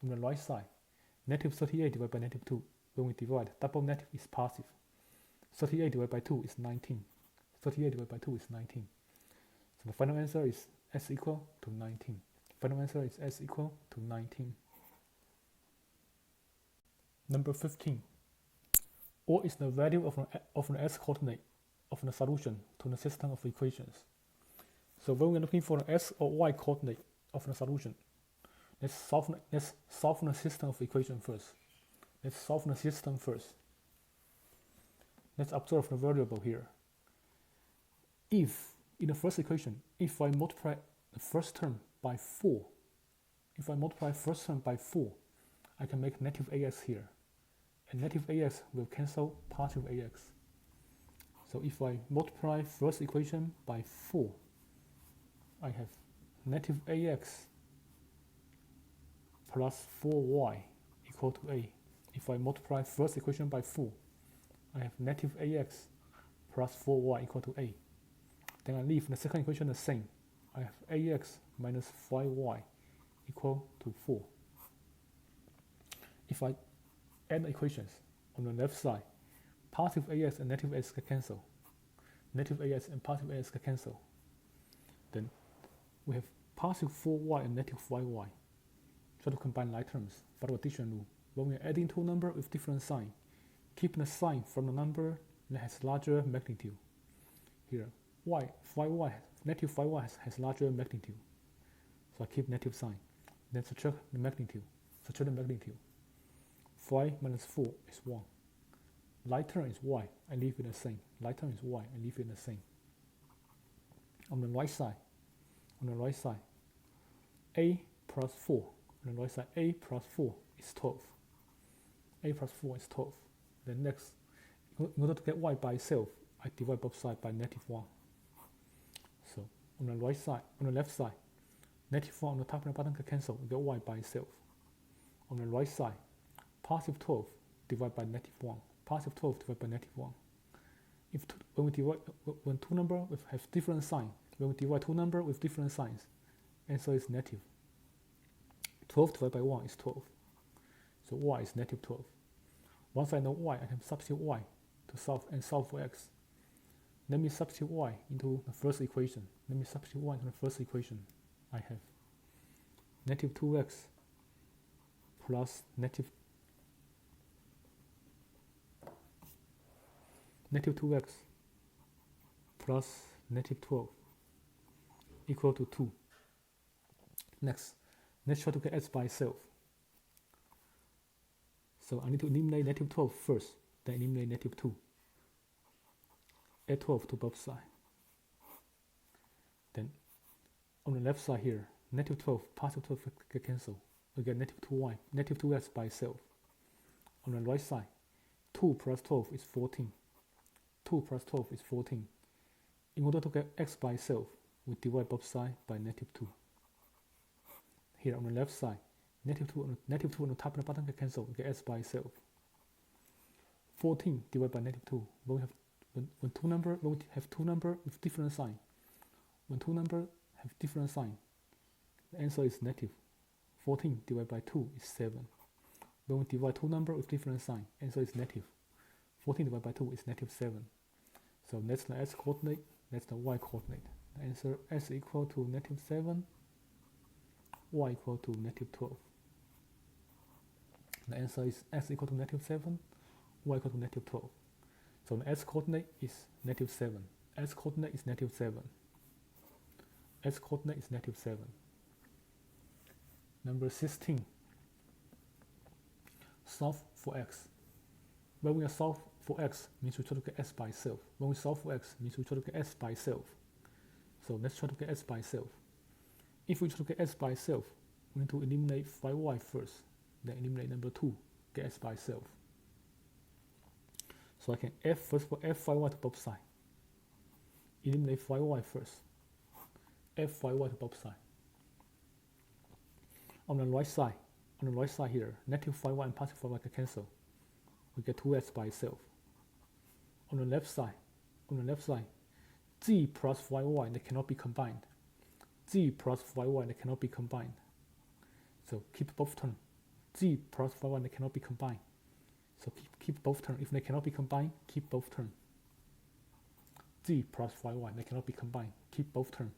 On the right side, negative 38 divided by negative 2. When we divide, double negative is positive. 38 divided by 2 is 19. 38 divided by 2 is 19. So the final answer is s equal to 19. Final answer is s equal to 19. Number 15. What is the value of an s coordinate of the solution to the system of equations? So when we're looking for the s or y coordinate of the solution, let's solve the system of equation first. Let's observe the variable here. If in the first equation, if I multiply the first term by 4, I can make negative ax here. And negative ax will cancel positive ax. So if I multiply first equation by 4, I have negative ax plus 4y equal to a. If I multiply first equation by 4, I have negative ax plus 4y equal to a. Then I leave the second equation the same. I have ax minus 5y equal to 4. If I add the equations on the left side, positive ax and negative ax can cancel. Negative ax and positive ax can cancel. Then we have positive 4y and negative 5y. Try to combine like terms. Follow addition rule. When we are adding two numbers with different sign, keep the sign from the number that has larger magnitude. Here, negative 5y has larger magnitude. So I keep negative sign. Then subtract the magnitude. 5 minus 4 is 1. Like term is y, I leave it the same. On the right side, a plus 4. On the right side, a plus 4 is 12. Then next, in order to get y by itself, I divide both sides by negative 1. So on the left side, negative 1 on the top and the bottom can cancel, we get y by itself. On the right side, positive 12 divided by negative 1. When two numbers have different signs, when we divide two numbers with different signs, answer is negative. 12 divided by 1 is 12. So y is negative 12. Once I know y, I can substitute y to solve for x. Let me substitute y into the first equation. I have negative 2x plus negative 2x plus negative 12 equal to 2. Next, let's try to get x by itself. So I need to eliminate negative 12 first, then eliminate negative 2. Add 12 to both sides. Then on the left side here, negative 12, positive 12 get cancelled. We get negative 2y, negative 2x by itself. On the right side, 2 plus 12 is 14. In order to get x by itself, we divide both sides by negative 2. Here on the left side, negative 2 on the top and the bottom get cancelled, we get x by itself. 14 divided by negative 2. When we have two numbers with different sign, the answer is negative. 14 divided by 2 is 7. When we divide two numbers with different sign, answer is negative. 14 divided by 2 is negative 7. So that's the x coordinate, that's the y coordinate. The answer s equal to negative 7, y equal to negative 12. The answer is x equal to negative 7, y equal to negative 12. So the x coordinate is negative 7. X coordinate is negative 7. X coordinate is negative 7. Number 16. Solve for x. When we solve for x, means we try to get s by itself. When we solve for x, means we try to get s by itself. So let's try to get s by itself. If we try to get s by itself, we need to eliminate 5y first, then eliminate number 2, get s by itself. So I can first of all add 5y to both sides. Eliminate 5y first. Add 5y to both sides. On the right side here, negative 5y and positive 5y can cancel. We get 2x by itself. On the left side, z plus 5y, they cannot be combined. Z plus 5y, they cannot be combined. So keep both terms. Z plus 5y, they cannot be combined. So keep both terms. If they cannot be combined, keep both terms. Z plus 5y, they cannot be combined. Keep both terms.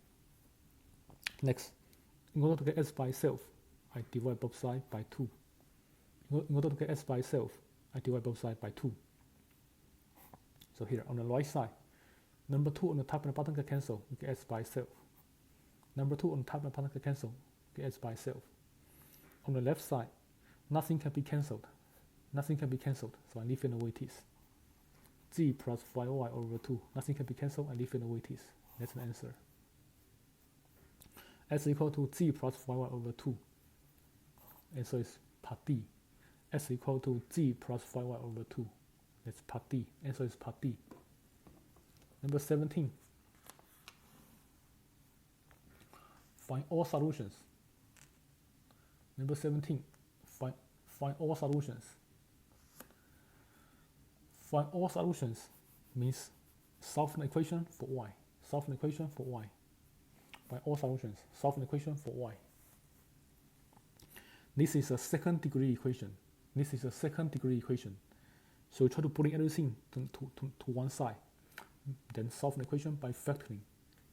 Next, in order to get s by itself, I divide both sides by 2. In order to get s by itself, I divide both sides by 2. So here, on the right side, number 2 on the top and the bottom can cancel, we get s by itself. Number 2 on the top and the bottom can cancel, get s by itself. On the left side, nothing can be cancelled. Nothing can be cancelled, so I leave it the way it is. Z plus 5y over 2, nothing can be cancelled, I leave it the way it is. That's the answer. S equal to z plus 5y over 2. Answer is part D. S equal to z plus 5y over 2. That's part D. Answer is part D. Number 17. Find all solutions. Number 17. Find all solutions. Find all solutions means solve an equation for y. Solve an equation for y. Find all solutions. Solve an equation for y. This is a second degree equation. This is a second degree equation. So we try to bring everything to one side. Then solve an equation by factoring.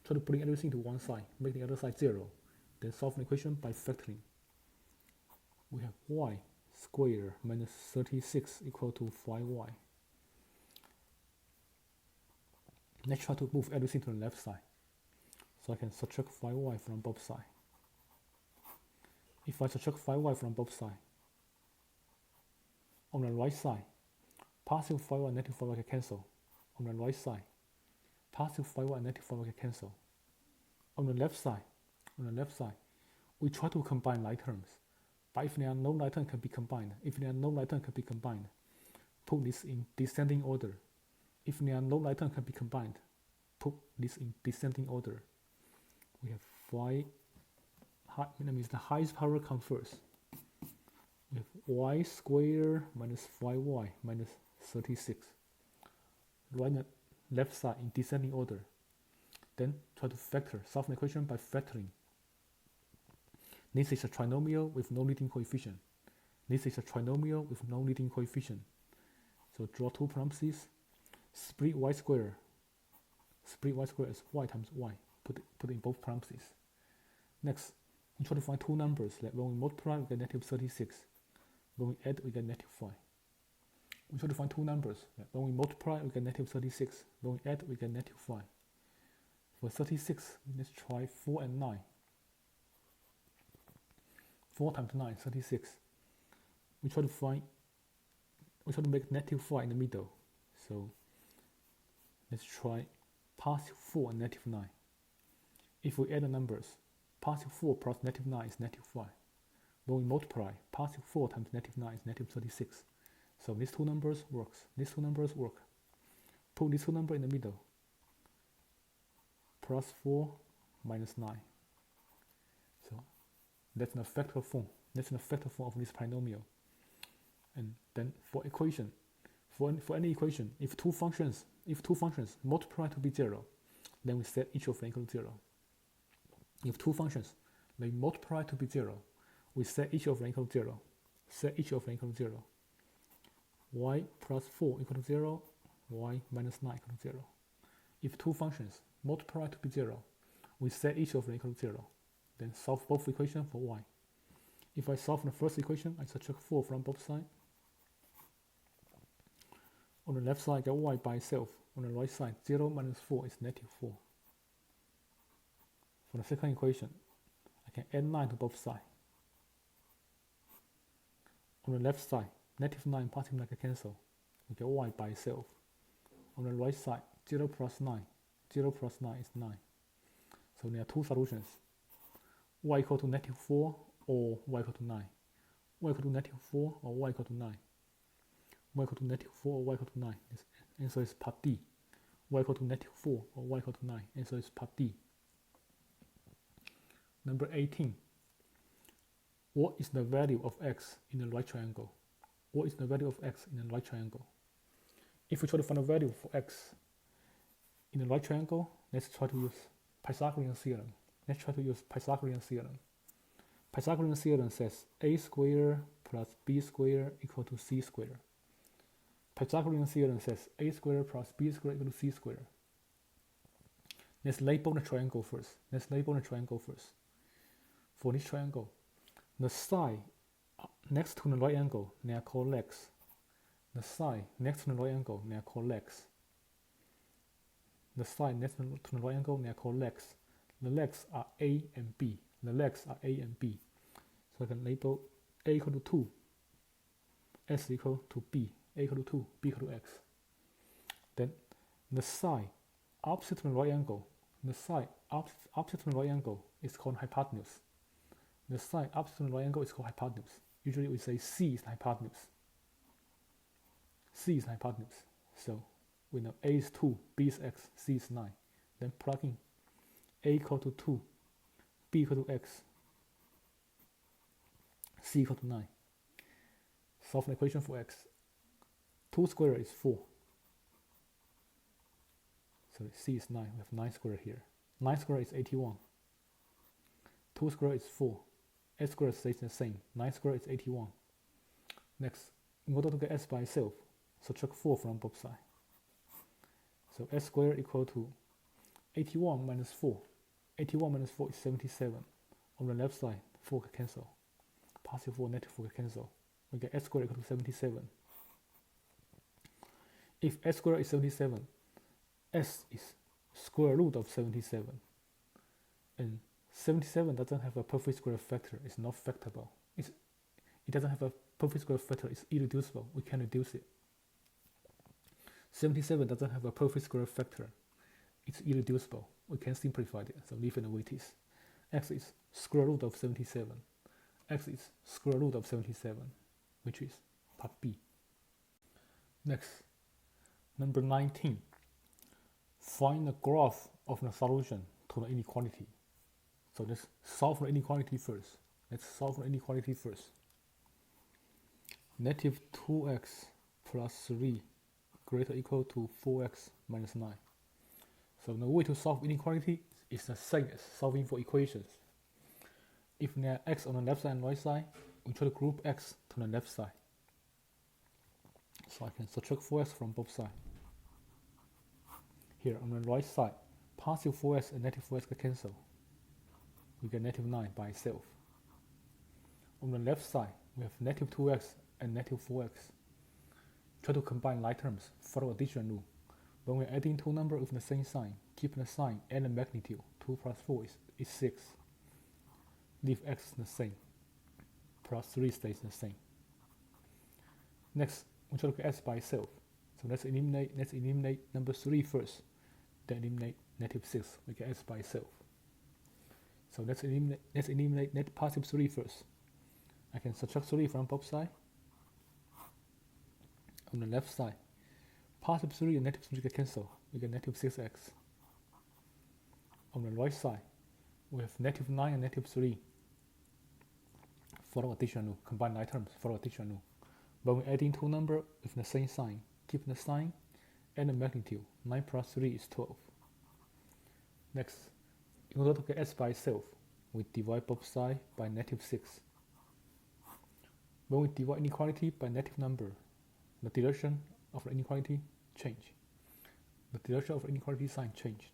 Try to bring everything to one side. Make the other side 0. Then solve an equation by factoring. We have y squared minus 36 equal to 5y. Let's try to move everything to the left side. So I can subtract 5y from both sides. If I subtract 5y from both sides, on the right side, positive 5y and negative 5y can cancel. On the right side, positive 5y and negative 5y can cancel. On the left side, we try to combine like terms. But if there are no like terms can be combined, put this in descending order. If there are no like terms can be combined, put this in descending order. We have 5. That means the highest power comes first. We have y squared minus 5y minus 36. Write the left side in descending order. Then try to factor, solve an equation by factoring. This is a trinomial with no leading coefficient. So draw two parentheses. Split y squared is y times y. Put it in both parentheses. Next, we try to find two numbers. Like when we multiply, we get negative 36. When we add, we get negative 5. We try to find two numbers. Like when we multiply, we get negative 36. When we add, we get negative 5. For 36, let's try 4 and 9. 4 times 9, 36. We try to make negative 5 in the middle. So let's try positive 4 and negative 9. If we add the numbers, positive 4 plus negative 9 is negative 5. When we multiply, positive 4 times negative 9 is negative 36. So these two numbers work. Put these two numbers in the middle. Plus 4 minus 9. So that's an factor form. Of this polynomial. And then for equation, for any equation, if two functions multiply to be 0, then we set each of them equal to 0. If two functions they multiply to be 0, we set each of them equal to 0. Set each of them equal to 0. Y plus 4 equal to 0, y minus 9 equal to 0. If two functions multiply to be 0, we set each of them equal to 0. Then solve both equations for y. If I solve the first equation, I subtract 4 from both sides. On the left side, I get y by itself. On the right side, 0 minus 4 is negative 4. For the second equation, I can add 9 to both sides. On the left side, negative 9 positive 9 can cancel. We get y by itself. On the right side, 0 plus 9. 0 plus 9 is 9. So there are two solutions. Y equal to negative 4 or y equal to 9. Y equal to negative 4 or y equal to 9. Y equal to negative 4 or y equal to 9. This answer is part D. Y equal to negative 4 or y equal to 9. Answer is part D. Number 18. What is the value of x in the right triangle? What is the value of x in the right triangle? If we try to find the value for x in the right triangle, let's try to use Pythagorean Theorem. Let's try to use Pythagorean Theorem. Pythagorean Theorem says a squared plus b squared equal to c squared. Pythagorean Theorem says a squared plus b squared equal to c squared. Let's label the triangle first. For this triangle, the side next to the right angle, they are called legs. The side next to the right angle, they are called legs. The side next to the right angle, they are called legs. The legs are A and B. So I can label A equal to 2, S equal to B, A equal to 2, B equal to X. Then the side opposite to the right angle, opposite to the right angle is called hypotenuse. The side opposite to the right angle is called hypotenuse. Usually we say C is the hypotenuse. So we know A is 2, B is X, C is 9. Then plug in A equal to 2, B equal to X, C equal to 9. Solve the equation for X. 2 squared is 4. So C is 9. We have 9 squared here. 9 squared is 81. 2 squared is 4. S squared stays the same. 9 squared is 81. Next, in order to get S by itself, subtract 4 from both sides. So S squared equal to 81 minus 4. 81 minus 4 is 77. On the left side, 4 can cancel. Positive 4, negative 4 can cancel. We get S squared equal to 77. If S squared is 77, S is square root of 77. And 77 doesn't have a perfect square factor. It's not factorable. It doesn't have a perfect square factor. It's irreducible. We can reduce it. 77 doesn't have a perfect square factor. It's irreducible. We can simplify it. So leave it the way it is. X is square root of 77. X is square root of 77, which is part B. Next, number 19. Find the graph of the solution to the inequality. So let's solve the inequality first. Negative 2x plus 3 greater or equal to 4x minus 9. So the way to solve inequality is the same as solving for equations. If there are x on the left side and right side, we try to group x to the left side. So I can subtract 4x from both sides. Here on the right side, positive 4x and negative 4x can cancel. We get negative 9 by itself. On the left side, we have negative 2x and negative 4x. Try to combine like terms, follow addition rule. When we're adding two numbers with the same sign, keep the sign and the magnitude. 2 plus 4 is 6. Leave x the same. Plus 3 stays the same. Next, we try to get s by itself. So let's eliminate number 3 first. Then eliminate negative 6. We get s by itself. So let's eliminate net positive 3 first. I can subtract 3 from both sides. On the left side, positive 3 and negative 3 can cancel. We get negative 6x. On the right side, we have negative 9 and negative 3. Follow addition rule. Combine like terms, follow addition rule. When we're adding two numbers with the same sign, keep the sign and the magnitude. 9 plus 3 is 12. Next, in order to get s by itself, we divide both sides by negative 6. When we divide inequality by negative number, the direction of the inequality change. The direction of the inequality sign changed.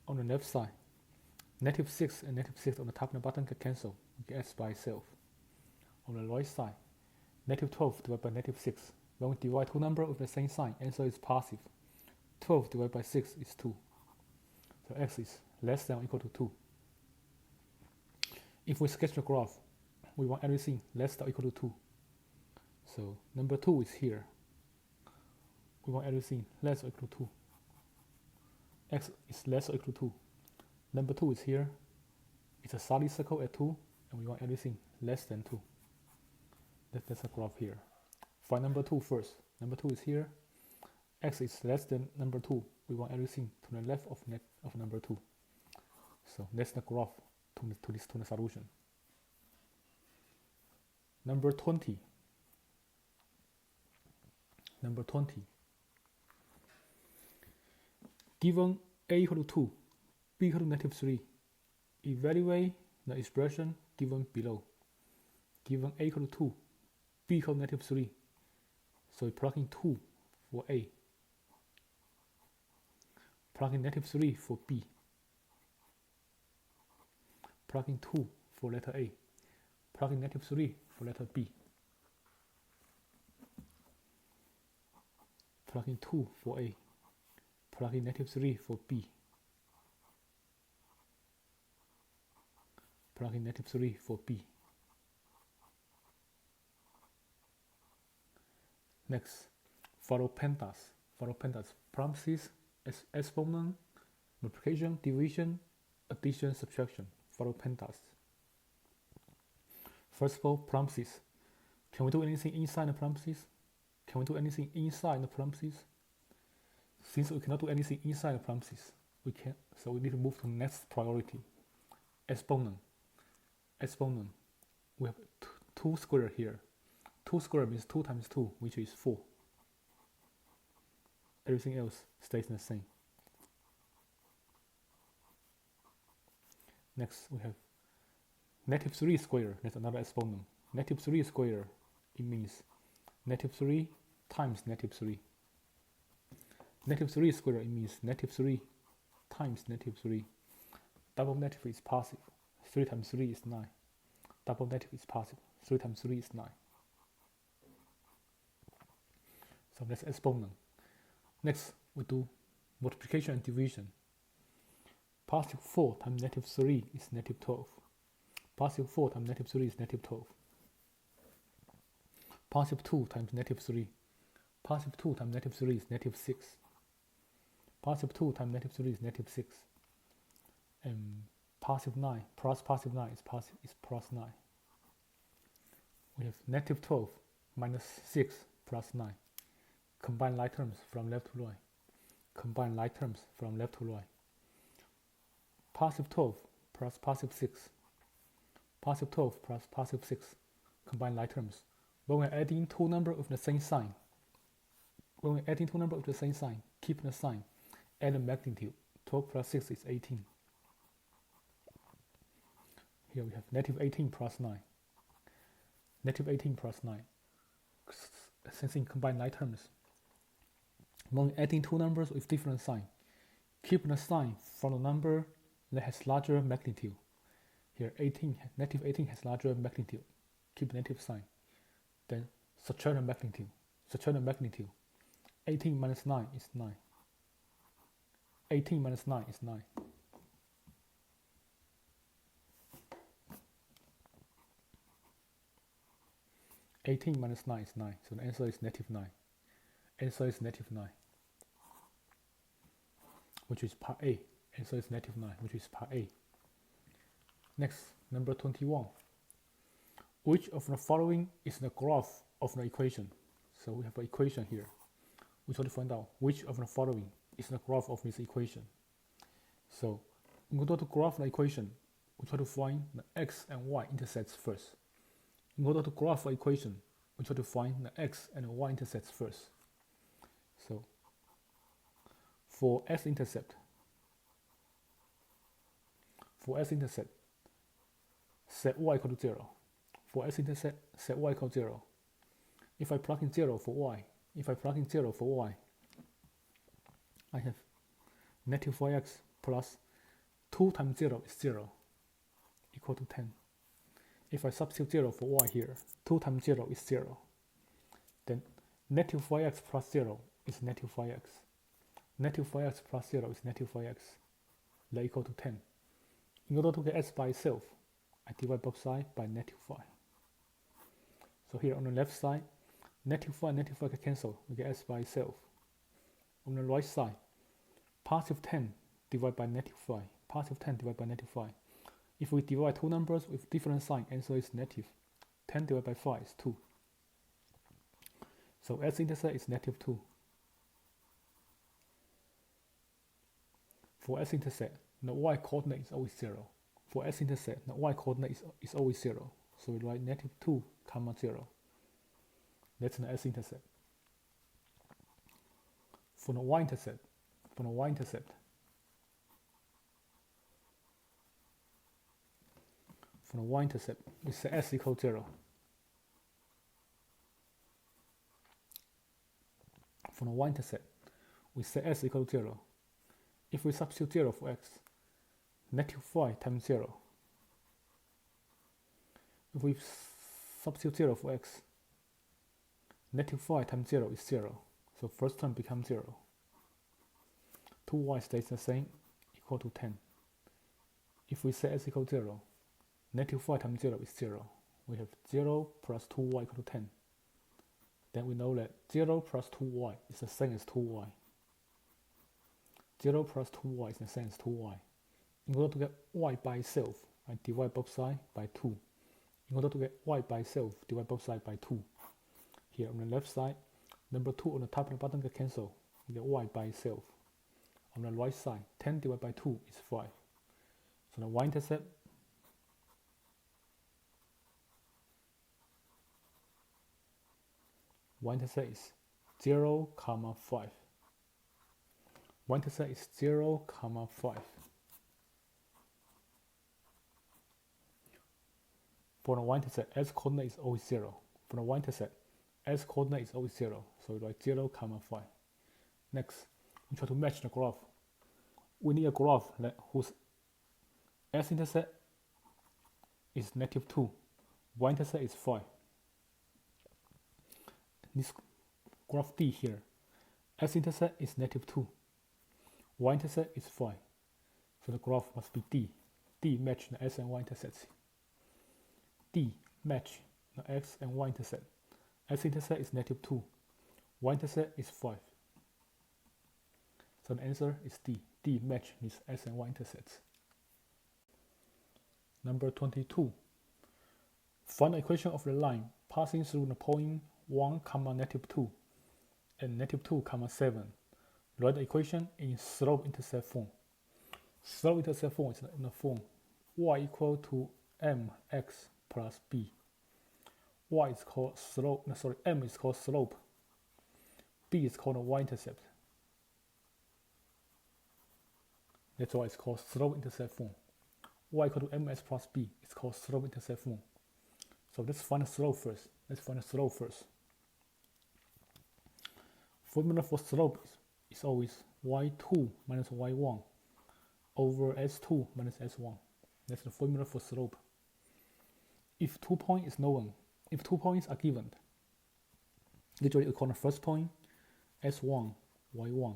On the left side, negative 6 and negative 6 on the top and the bottom can cancel. You can add by itself. On the right side, negative 12 divided by negative 6. When we divide two numbers with the same sign, answer is positive. 12 divided by 6 is 2. So x is less than or equal to 2. If we sketch the graph, we want everything less than or equal to 2. So number 2 is here. We want everything less or equal to 2. X is less or equal to 2. Number 2 is here. It's a solid circle at 2, and we want everything less than 2. That's a graph here. Find number 2 first. Number 2 is here. X is less than number 2. We want everything to the left of number 2. So that's the graph to the solution. Number 20. Number 20. Given a equal to 2, b equal to negative 3, evaluate the expression given below. Given a equal to 2, b equal to negative 3. So we plug in 2 for a. Plug in negative 3 for b. Plug in 2 for letter A. Plug in negative 3 for letter B. Plug in 2 for A. Plug in negative 3 for B. Plug in negative 3 for B. Next, follow pandas. Follow pandas. Parentheses, exponent, multiplication, division, addition, subtraction. Follow pandas. First of all, parentheses. Can we do anything inside the parentheses? Can we do anything inside the parentheses? Since we cannot do anything inside the parentheses, so we need to move to the next priority. Exponent. Exponent. We have 2 square here. 2 square means 2 times 2, which is 4. Everything else stays the same. Next, we have negative 3 square. That's another exponent. Negative 3 square, it means negative 3 times negative 3. Negative 3 square, it means negative 3 times negative 3. Double negative is positive. 3 times 3 is 9. Double negative is positive. 3 times 3 is 9. So that's exponent. Next, we do multiplication and division. Positive 4 times negative 3 is negative 12. Positive 4 times negative 3 is negative 12. Positive 2 times negative 3. Positive 2 times negative 3 is negative 6. Positive 2 times negative 3 is negative 6. And positive 9 plus positive 9 is plus 9. We have negative 12 minus 6 plus 9. Combine like terms from left to right. Combine like terms from left to right. Positive 12 plus positive 6. Positive 12 plus positive 6. Combine like terms. When we're adding two numbers with the same sign, keep the sign, add the magnitude. 12 plus 6 is 18. Here we have negative 18 plus 9. Negative 18 plus 9. Same thing, combine like terms. When adding two numbers with different sign, keep the sign from the number that has larger magnitude. Here, negative 18 has larger magnitude. Keep the negative sign. Then subtract the magnitude. 18 minus 9 is 9. 18 minus 9 is 9. (18 minus 9 is 9). So the answer is negative 9. Answer is negative 9, which is part A. Answer is negative 9, which is part A. Next, number 21. Which of the following is the graph of the equation? So we have an equation here. We try to find out which of the following is the graph of this equation. So in order to graph the equation, we try to find the x and y intercepts first. In order to graph the equation, we try to find the x and the y intercepts first. So for x-intercept, set y equal to 0. For x-intercept, set y equals 0. If I plug in 0 for y, I have negative yx plus 2 times 0 is 0, equal to 10. If I substitute 0 for y here, 2 times 0 is 0. Then negative yx plus 0 is negative yx. Negative yx plus 0 is negative yx. They're equal to 10. In order to get x by itself, I divide both sides by negative y. So here on the left side, negative y and negative y can cancel. We get x by itself. On the right side, positive 10 divided by negative y. Positive 10 divided by negative y. If we divide two numbers with different sign, answer is negative. 10 divided by 5 is 2. So x-intercept is negative 2. For x-intercept, the y-coordinate is always 0. For x-intercept, the y-coordinate is always 0. So we write negative 2, 0. That's the x-intercept. For the y-intercept, we set s equals 0. For the y-intercept, we set s equals 0. If we substitute 0 for x, negative 5 times 0. If we substitute 0 for x, negative 5 times 0 is 0. So first term becomes 0. 2y stays the same, equal to 10. If we set s equals 0, negative 5 times 0 is 0. We have 0 plus 2y equal to 10. Then we know that 0 plus 2y is the same as 2y. 0 plus 2y is the same as 2y. In order to get y by itself, I divide both sides by 2. In order to get y by itself, divide both sides by 2. Here on the left side, number 2 on the top and the bottom get cancelled. We get y by itself. On the right side, 10 divided by 2 is 5. So the y-intercept is 0, 5. Y-intercept is 0, 5. For the y-intercept, s-coordinate is always 0. For the y-intercept, s-coordinate is always 0. So we write 0, 5. Next, we try to match the graph. We need a graph whose s-intercept is negative 2. Y-intercept is 5. This graph D here, s-intercept is negative 2. Y-intercept is 5. So the graph must be D. D match the s and y-intercepts. D match the x and y-intercept. S-intercept is negative 2. Y-intercept is 5. So the answer is D. D match these s and y-intercepts. Number 22. Find the equation of the line passing through the point 1, negative 2 and negative 2, 7. Write the equation in slope-intercept form. Slope-intercept form is in the form y equal to mx plus b. Y is called slope, m is called slope. B is called the y-intercept. That's why it's called slope-intercept form. Y equal to ms plus b is called slope-intercept form. So let's find the slope first. Formula for slope is always y2 minus y1 over s2 minus s1. That's the formula for slope. If 2 points is known, if 2 points are given, usually we call the first point s1, y1.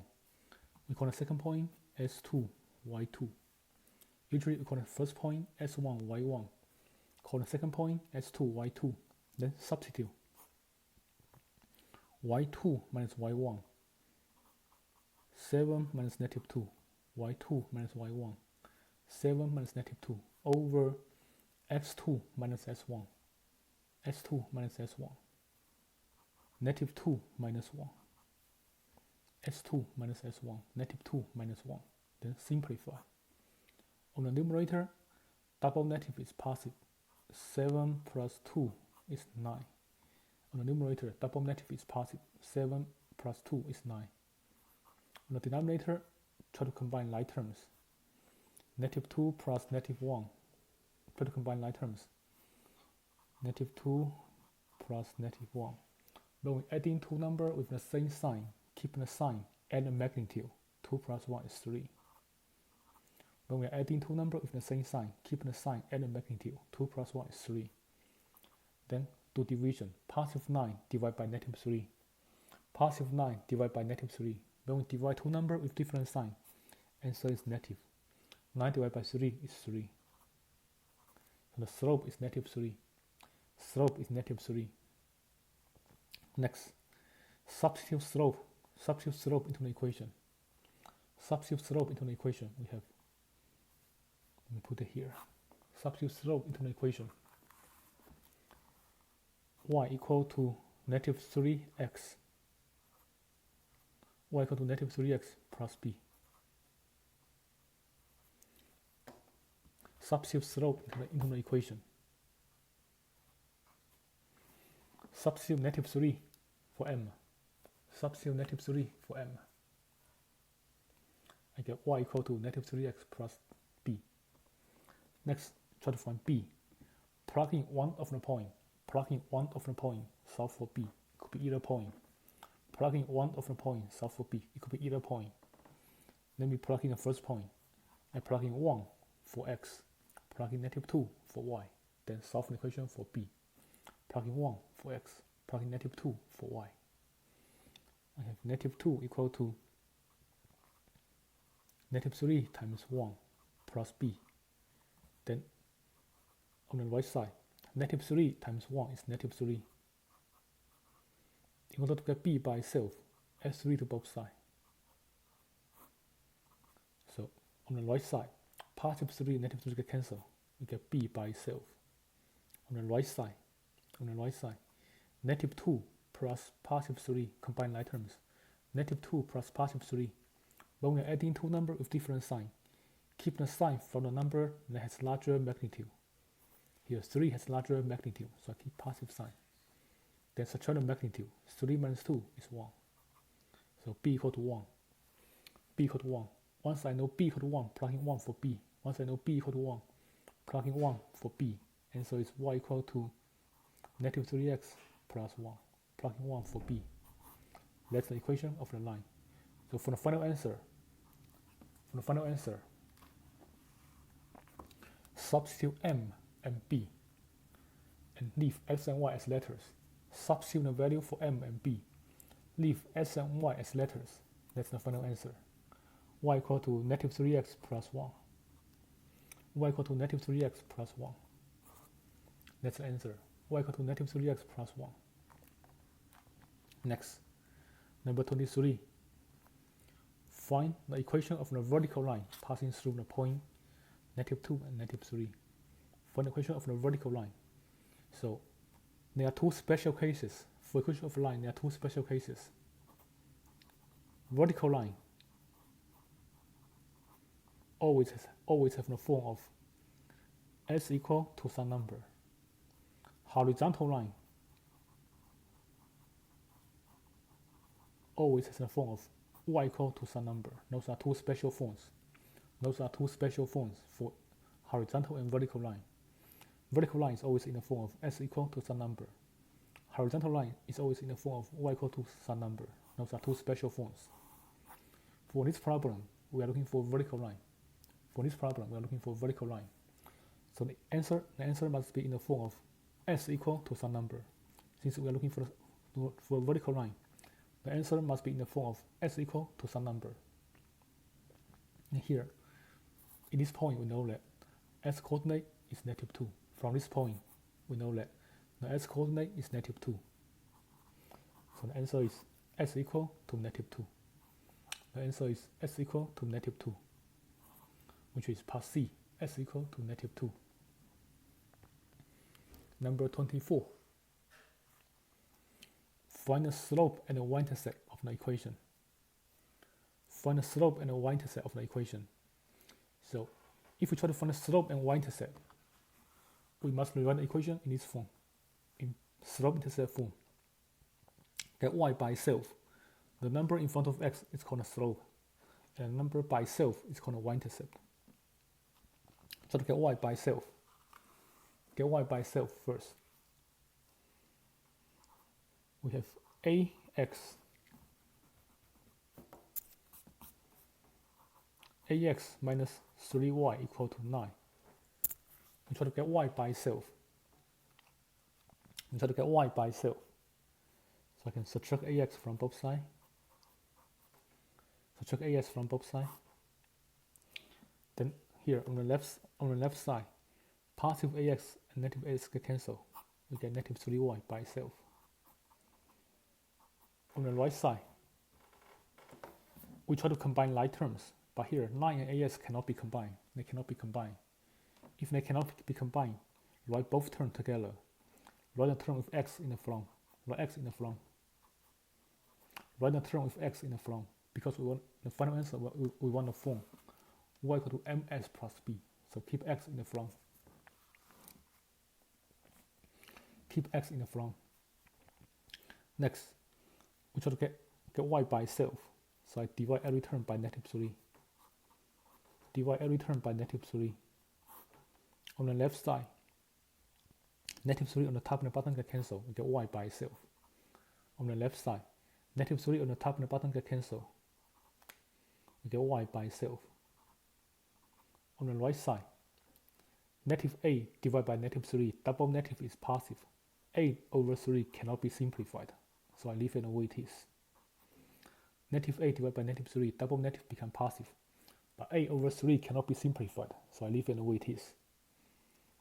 We call the second point s2, y2. Usually we call the first point s1, y1. Call the second point s2, y2. Then substitute y2 minus y1. 7 minus negative 2. y2 minus y1. 7 minus negative 2 over x2 minus s1. s2 minus s1. Negative 2 minus 1. s2 minus s1. Negative 2 minus 1. Then simplify. On the numerator, double negative is positive. 7 plus 2 is 9. On the numerator, double negative is positive. 7 plus 2 is 9. On the denominator, try to combine like terms. Negative 2 plus negative 1. Try to combine like terms. negative 2 plus negative 1. When we adding two numbers with the same sign, keeping the sign and the magnitude, 2 plus 1 is 3. When we are adding two numbers with the same sign, keeping the sign and the magnitude, 2 plus 1 is 3. Then do division, positive 9 divided by negative 3. Positive 9 divided by negative 3. When we divide two numbers with different sign, answer is negative. 9 divided by 3 is 3. And the slope is negative 3. Slope is negative 3. Next, substitute slope into the equation. Substitute slope into the equation we have. Let me put it here. Substitute slope into the equation. Y equal to negative 3x. Y equal to negative 3x plus b. Substitute slope into the equation. Substitute negative 3 for m. Substitute negative 3 for m. I get y equal to negative 3x plus b. Next, try to find b. Plugging one of the point. Plugging one of the point, solve for b. It could be either point. Plugging one of the point, solve for b. It could be either point. Let me plug in the first point. I plug in 1 for x. Plug in negative 2 for y. Then solve the equation for b. Plug in 1 for x. Plug in negative 2 for y. I have negative 2 equal to negative 3 times 1 plus b. Then on the right side, negative 3 times 1 is negative 3. In order to get b by itself, add 3 to both sides. So on the right side, positive 3 and negative 3 get cancelled. We get b by itself. On the right side, negative 2 plus positive 3 combine like terms. Negative 2 plus positive 3. When we are adding two numbers with different sign, keep the sign from the number that has larger magnitude. Here 3 has larger magnitude, so I keep positive sign. Then subtract the magnitude. 3 minus 2 is 1. So b equal to 1. B equal to 1. Once I know b equal to 1, plug in 1 for b. Once I know b equal to 1, plug in 1 for b. And so it's y equal to negative 3x plus 1. Plug in 1 for b. That's the equation of the line. So for the final answer, substitute m and b and leave x and y as letters. Substitute the value for m and b. Leave x and y as letters. That's the final answer. Y equal to negative 3x plus 1. Y equal to negative 3x plus 1. That's the answer. Y equal to negative 3x plus 1. Next, number 23. Find the equation of the vertical line passing through the point negative 2 and negative 3. Find the equation of the vertical line. So there are two special cases. For equation of a line, there are two special cases. Vertical line always have the form of s equal to some number. Horizontal line always has the form of y equal to some number. Those are two special forms. For horizontal and vertical line. Vertical line is always in the form of s equal to some number. Horizontal line is always in the form of y equal to some number. Those are two special forms. For this problem, we are looking for vertical line. So the answer must be in the form of s equal to some number. Since we are looking for a vertical line, the answer must be in the form of s equal to some number. And here, in this point, we know that s coordinate is negative 2. From this point, we know that the s coordinate is negative 2. So the answer is s equal to negative 2. The answer is s equal to negative 2, which is part C, s equal to negative 2. Number 24. Find the slope and the y-intercept of the equation. Find the slope and the y-intercept of the equation. So if we try to find the slope and y-intercept, we must rewrite the equation in this form, in slope-intercept form. Get y by itself. The number in front of x is called a slope, and the number by itself is called a y-intercept. So to get y by itself, first. we have ax minus 3y equal to 9. We try to get y by itself. So I can subtract ax from both sides. Then here on the left side, positive ax and negative ax get cancel. We get negative 3y by itself. On the right side, we try to combine like terms, but here 9 and ax cannot be combined. They cannot be combined. If they cannot be combined, write both terms together. Write the term with x in the front. Write the term with x in the front, because we want the final answer. We want the form y equal to ms plus b. So keep x in the front. Next, we try to get y by itself. So I divide every term by negative 3. On the left side, negative 3 on the top and the bottom get cancelled. We get y by itself. On the left side, negative 3 on the top and the bottom get cancelled. We get y by itself. On the right side, negative a divided by negative 3. Double negative is positive. A over 3 cannot be simplified, so I leave it the way it is. Negative a divided by negative 3. Double negative become positive. But a over 3 cannot be simplified, so I leave it the way it is.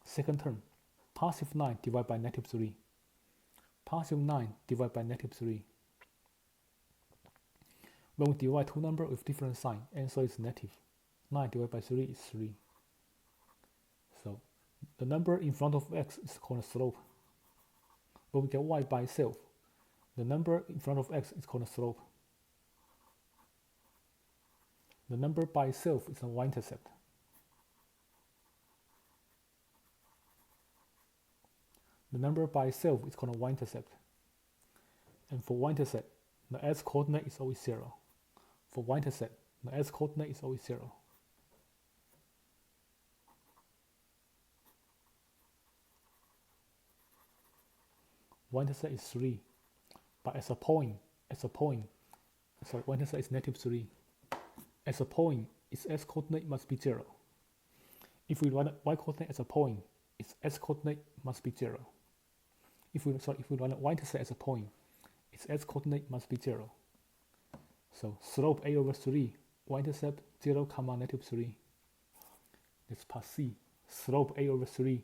Second term, positive 9 divided by negative 3. When we divide two numbers with different sign, answer is negative. 9 divided by 3 is 3. So the number in front of x is called a slope. When we get y by itself, the number in front of x is called a slope. The number by itself is a y-intercept. The number by itself is called a y-intercept. And for y-intercept, the s-coordinate is always 0. For y-intercept, the s-coordinate is always 0. Y-intercept is 3. But as a point, y-intercept is negative 3. As a point, its s-coordinate must be 0. If we write y-coordinate as a point, its s-coordinate must be 0. If we write y-intercept as a point, its s-coordinate must be 0. So slope a over 3, y-intercept 0, negative 3. Let's part C. Slope a over 3,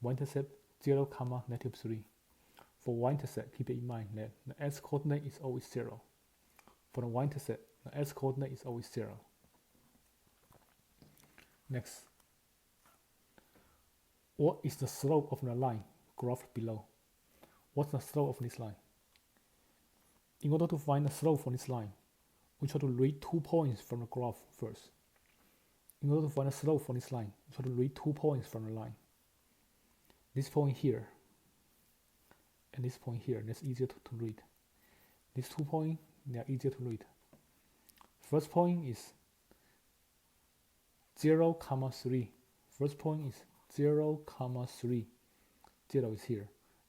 y-intercept 0, negative 3. For y-intercept, keep it in mind that the s-coordinate is always 0. For the y-intercept, the s-coordinate is always 0. Next, what is the slope of the line graphed below? What's the slope of this line? In order to find the slope for this line, we try to read 2 points from the graph first. In order to find the slope for this line, we try to read 2 points from the line. This point here and this point here, that's easier to read. These 2 points, they are easier to read. First point is 0, 3. First point is 0, 3. 0 is here.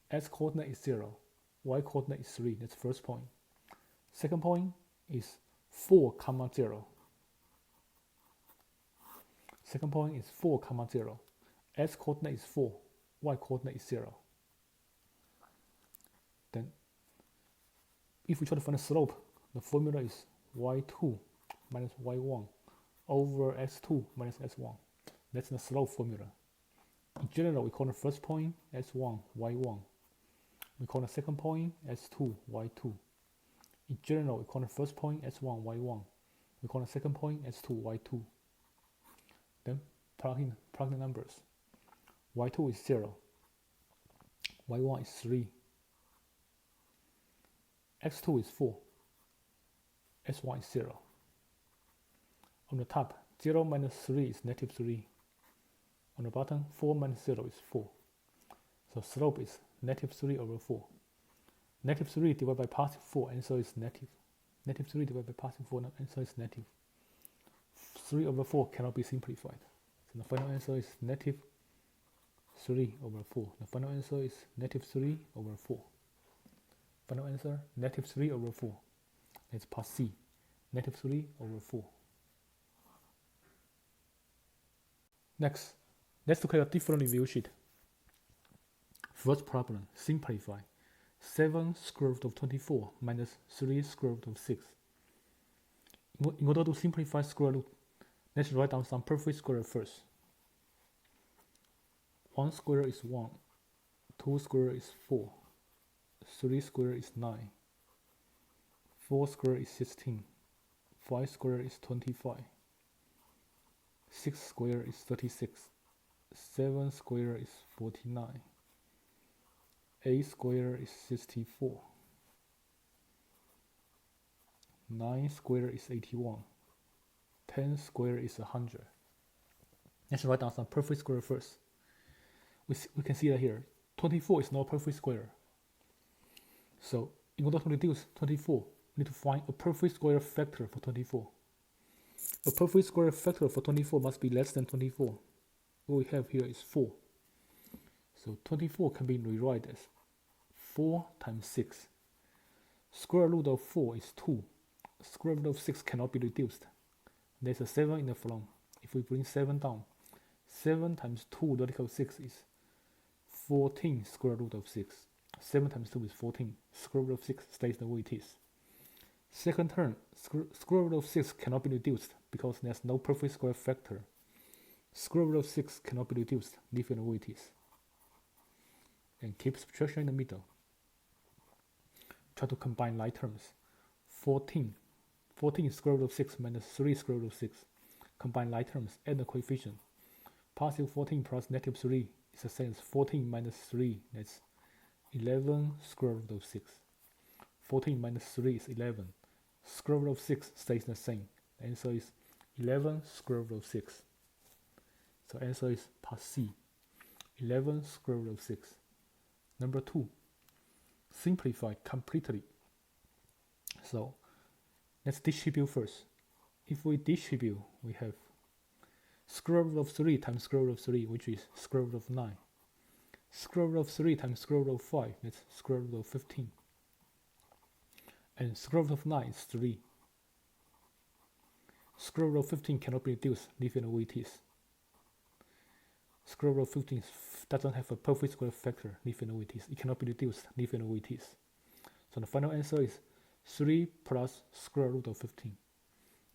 S coordinate is 0. Y coordinate is 3. That's first point. Second point is 4, 0. Second point is 4, 0. S coordinate is 4. Y coordinate is 0. Then, if we try to find the slope, the formula is y2 minus y1 over s2 minus s1. That's the slope formula. In general, we call the first point s1, y1. We call the second point s2, y2. In general, we call the first point s1, y1. We call the second point s2, y2. Then plug in the numbers. y2 is 0. y1 is 3. x2 is 4. s1 is 0. On the top, 0 minus 3 is negative 3. On the bottom, 4 minus 0 is 4. So slope is negative 3 over 4. Negative 3 divided by positive 4, answer is negative. Negative 3 divided by positive 4, answer is negative. 3 over 4 cannot be simplified. So the final answer is negative 3 over 4. The final answer is negative 3 over 4. Final answer, negative 3 over 4. That's part C, negative 3 over 4. Next, let's look at a different review sheet. First problem, simplify. 7 square root of 24 minus 3 square root of 6. In order to simplify square root, let's write down some perfect square first. 1 square is 1, 2 square is 4, 3 square is 9, 4 square is 16, 5 square is 25, 6 square is 36, 7 square is 49, 8 square is 64, 9 square is 81, 10 square is 100. Let's write down some perfect square first. We can see that here, 24 is not a perfect square. So in order to reduce 24, we need to find a perfect square factor for 24. A perfect square factor for 24 must be less than 24. What we have here is 4. So 24 can be rewritten as 4 times 6. Square root of 4 is 2. Square root of 6 cannot be reduced. There's a 7 in the front. If we bring 7 down, 7 times 2 radical 6 is 14 square root of 6. 7 times 2 is 14. Square root of 6 stays the way it is. Second term, square root of 6 cannot be reduced because there's no perfect square factor. Square root of 6 cannot be reduced, leave it the way it is. And keep subtraction in the middle. Try to combine like terms. 14 is square root of 6 minus 3 square root of 6. Combine like terms, add the coefficient. Positive 14 plus negative 3 is the same as 14 minus 3, that's 11 square root of 6. 14 minus 3 is 11. Square root of 6 stays the same. The answer is 11 square root of 6. So answer is part C, 11 square root of 6. Number 2, simplify completely. So let's distribute first. If we distribute, we have square root of 3 times square root of 3, which is square root of 9. Square root of 3 times square root of 5, that's square root of 15. And square root of 9 is 3. Square root of 15 cannot be reduced, leave it the way it is. Square root of 15 doesn't have a perfect square factor, leave it the way it is. It cannot be reduced, leave it the way it is. So the final answer is 3 plus square root of 15.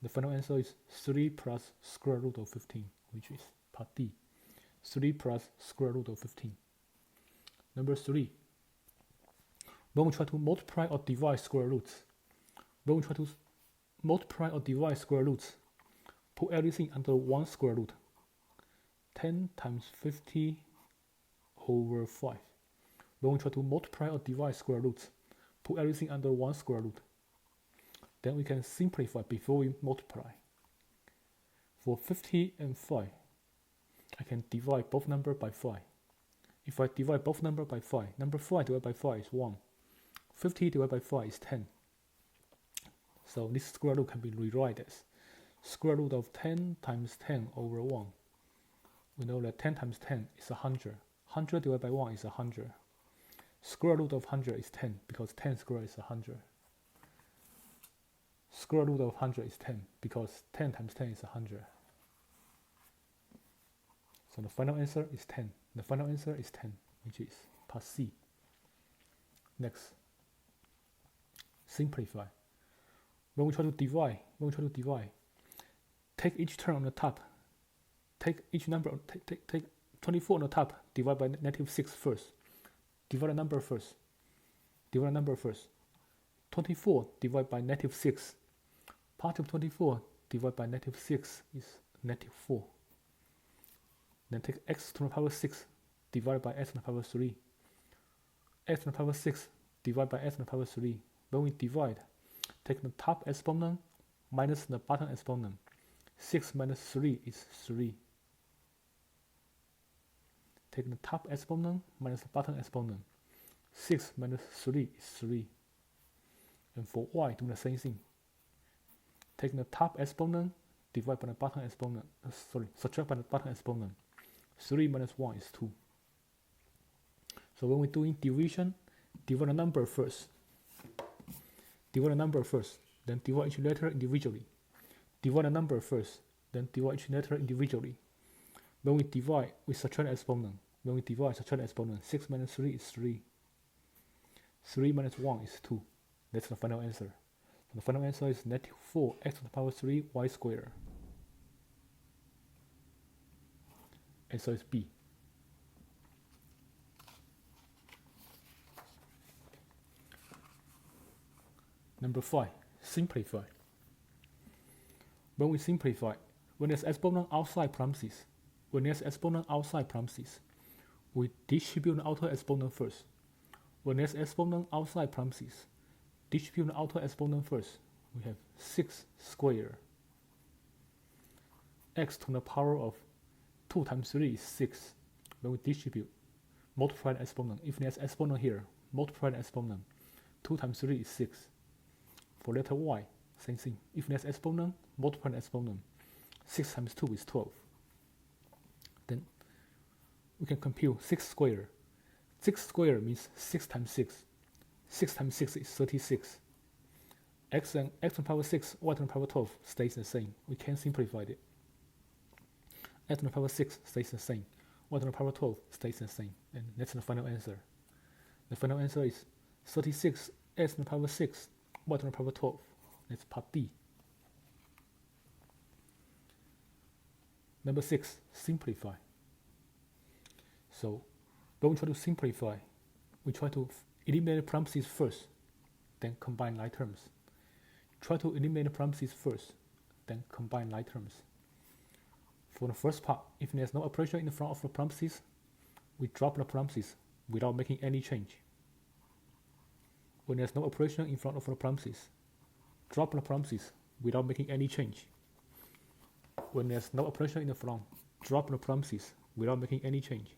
The final answer is 3 plus square root of 15, which is part D. 3 plus square root of 15. Number 3. When we try to multiply or divide square roots, put everything under one square root. 10 times 50 over 5. When we try to multiply or divide square roots, put everything under one square root. Then we can simplify before we multiply. For 50 and 5, I can divide both numbers by 5. If I divide both numbers by 5, number 5 divided by 5 is 1. 50 divided by 5 is 10. So this square root can be rewritten as square root of 10 times 10 over 1. We know that 10 times 10 is 100. 100 divided by 1 is 100. Square root of 100 is 10 because 10 squared is 100. Square root of 100 is 10 because 10 times 10 is 100. So the final answer is 10. The final answer is 10, which is part C. Next, simplify. When we try to divide, take each term on the top. Take each number, take 24 on the top, divide by negative 6 first. Divide the number first. 24 divided by negative 6. Part of 24 divided by negative 6 is negative 4. Then take x to the power 6 divided by x to the power 3. X to the power 6 divided by x to the power 3. When we divide, take the top exponent minus the bottom exponent. 6 minus 3 is 3. Take the top exponent minus the bottom exponent. 6 minus 3 is 3. And for y, do the same thing. Take the top exponent, divide by the bottom exponent. Subtract by the bottom exponent. 3 minus 1 is 2. So when we're doing division, divide the number first. Divide the number first, then divide each letter individually. Divide the number first, then divide each letter individually. When we divide, we subtract the exponent. When we divide, subtract the exponent. 6 minus 3 is 3. 3 minus 1 is 2. That's the final answer. So the final answer is negative 4x to the power 3 y squared. Answer is B. Number 5, simplify. When we simplify, when there's exponent outside parentheses, we distribute the outer exponent first. When there's exponent outside parentheses, distribute the outer exponent first. We have 6 squared. X to the power of 2 times 3 is 6. When we distribute, multiply the exponent. If there's exponent here, multiply the exponent. 2 times 3 is 6. For letter y, same thing. If there's exponent, multiply the exponent. 6 times 2 is 12. Then we can compute 6 squared. 6 squared means 6 times 6. 6 times 6 is 36. X to the power 6, y to the power 12 stays the same. We can simplify it. X to the power 6 stays the same. Y to the power 12 stays the same. And that's the final answer. The final answer is 36 x to the power 6, y to the power 12. That's part D. Number 6, simplify. So when we try to simplify, we try to eliminate parentheses first, then combine like terms. Try to eliminate parentheses first, then combine like terms. For the first part, if there's no operation in the front of the parentheses, we drop the parentheses without making any change. When there's no operation in front of the parentheses, drop the parentheses without making any change. When there's no operation in the front, drop the parentheses without making any change.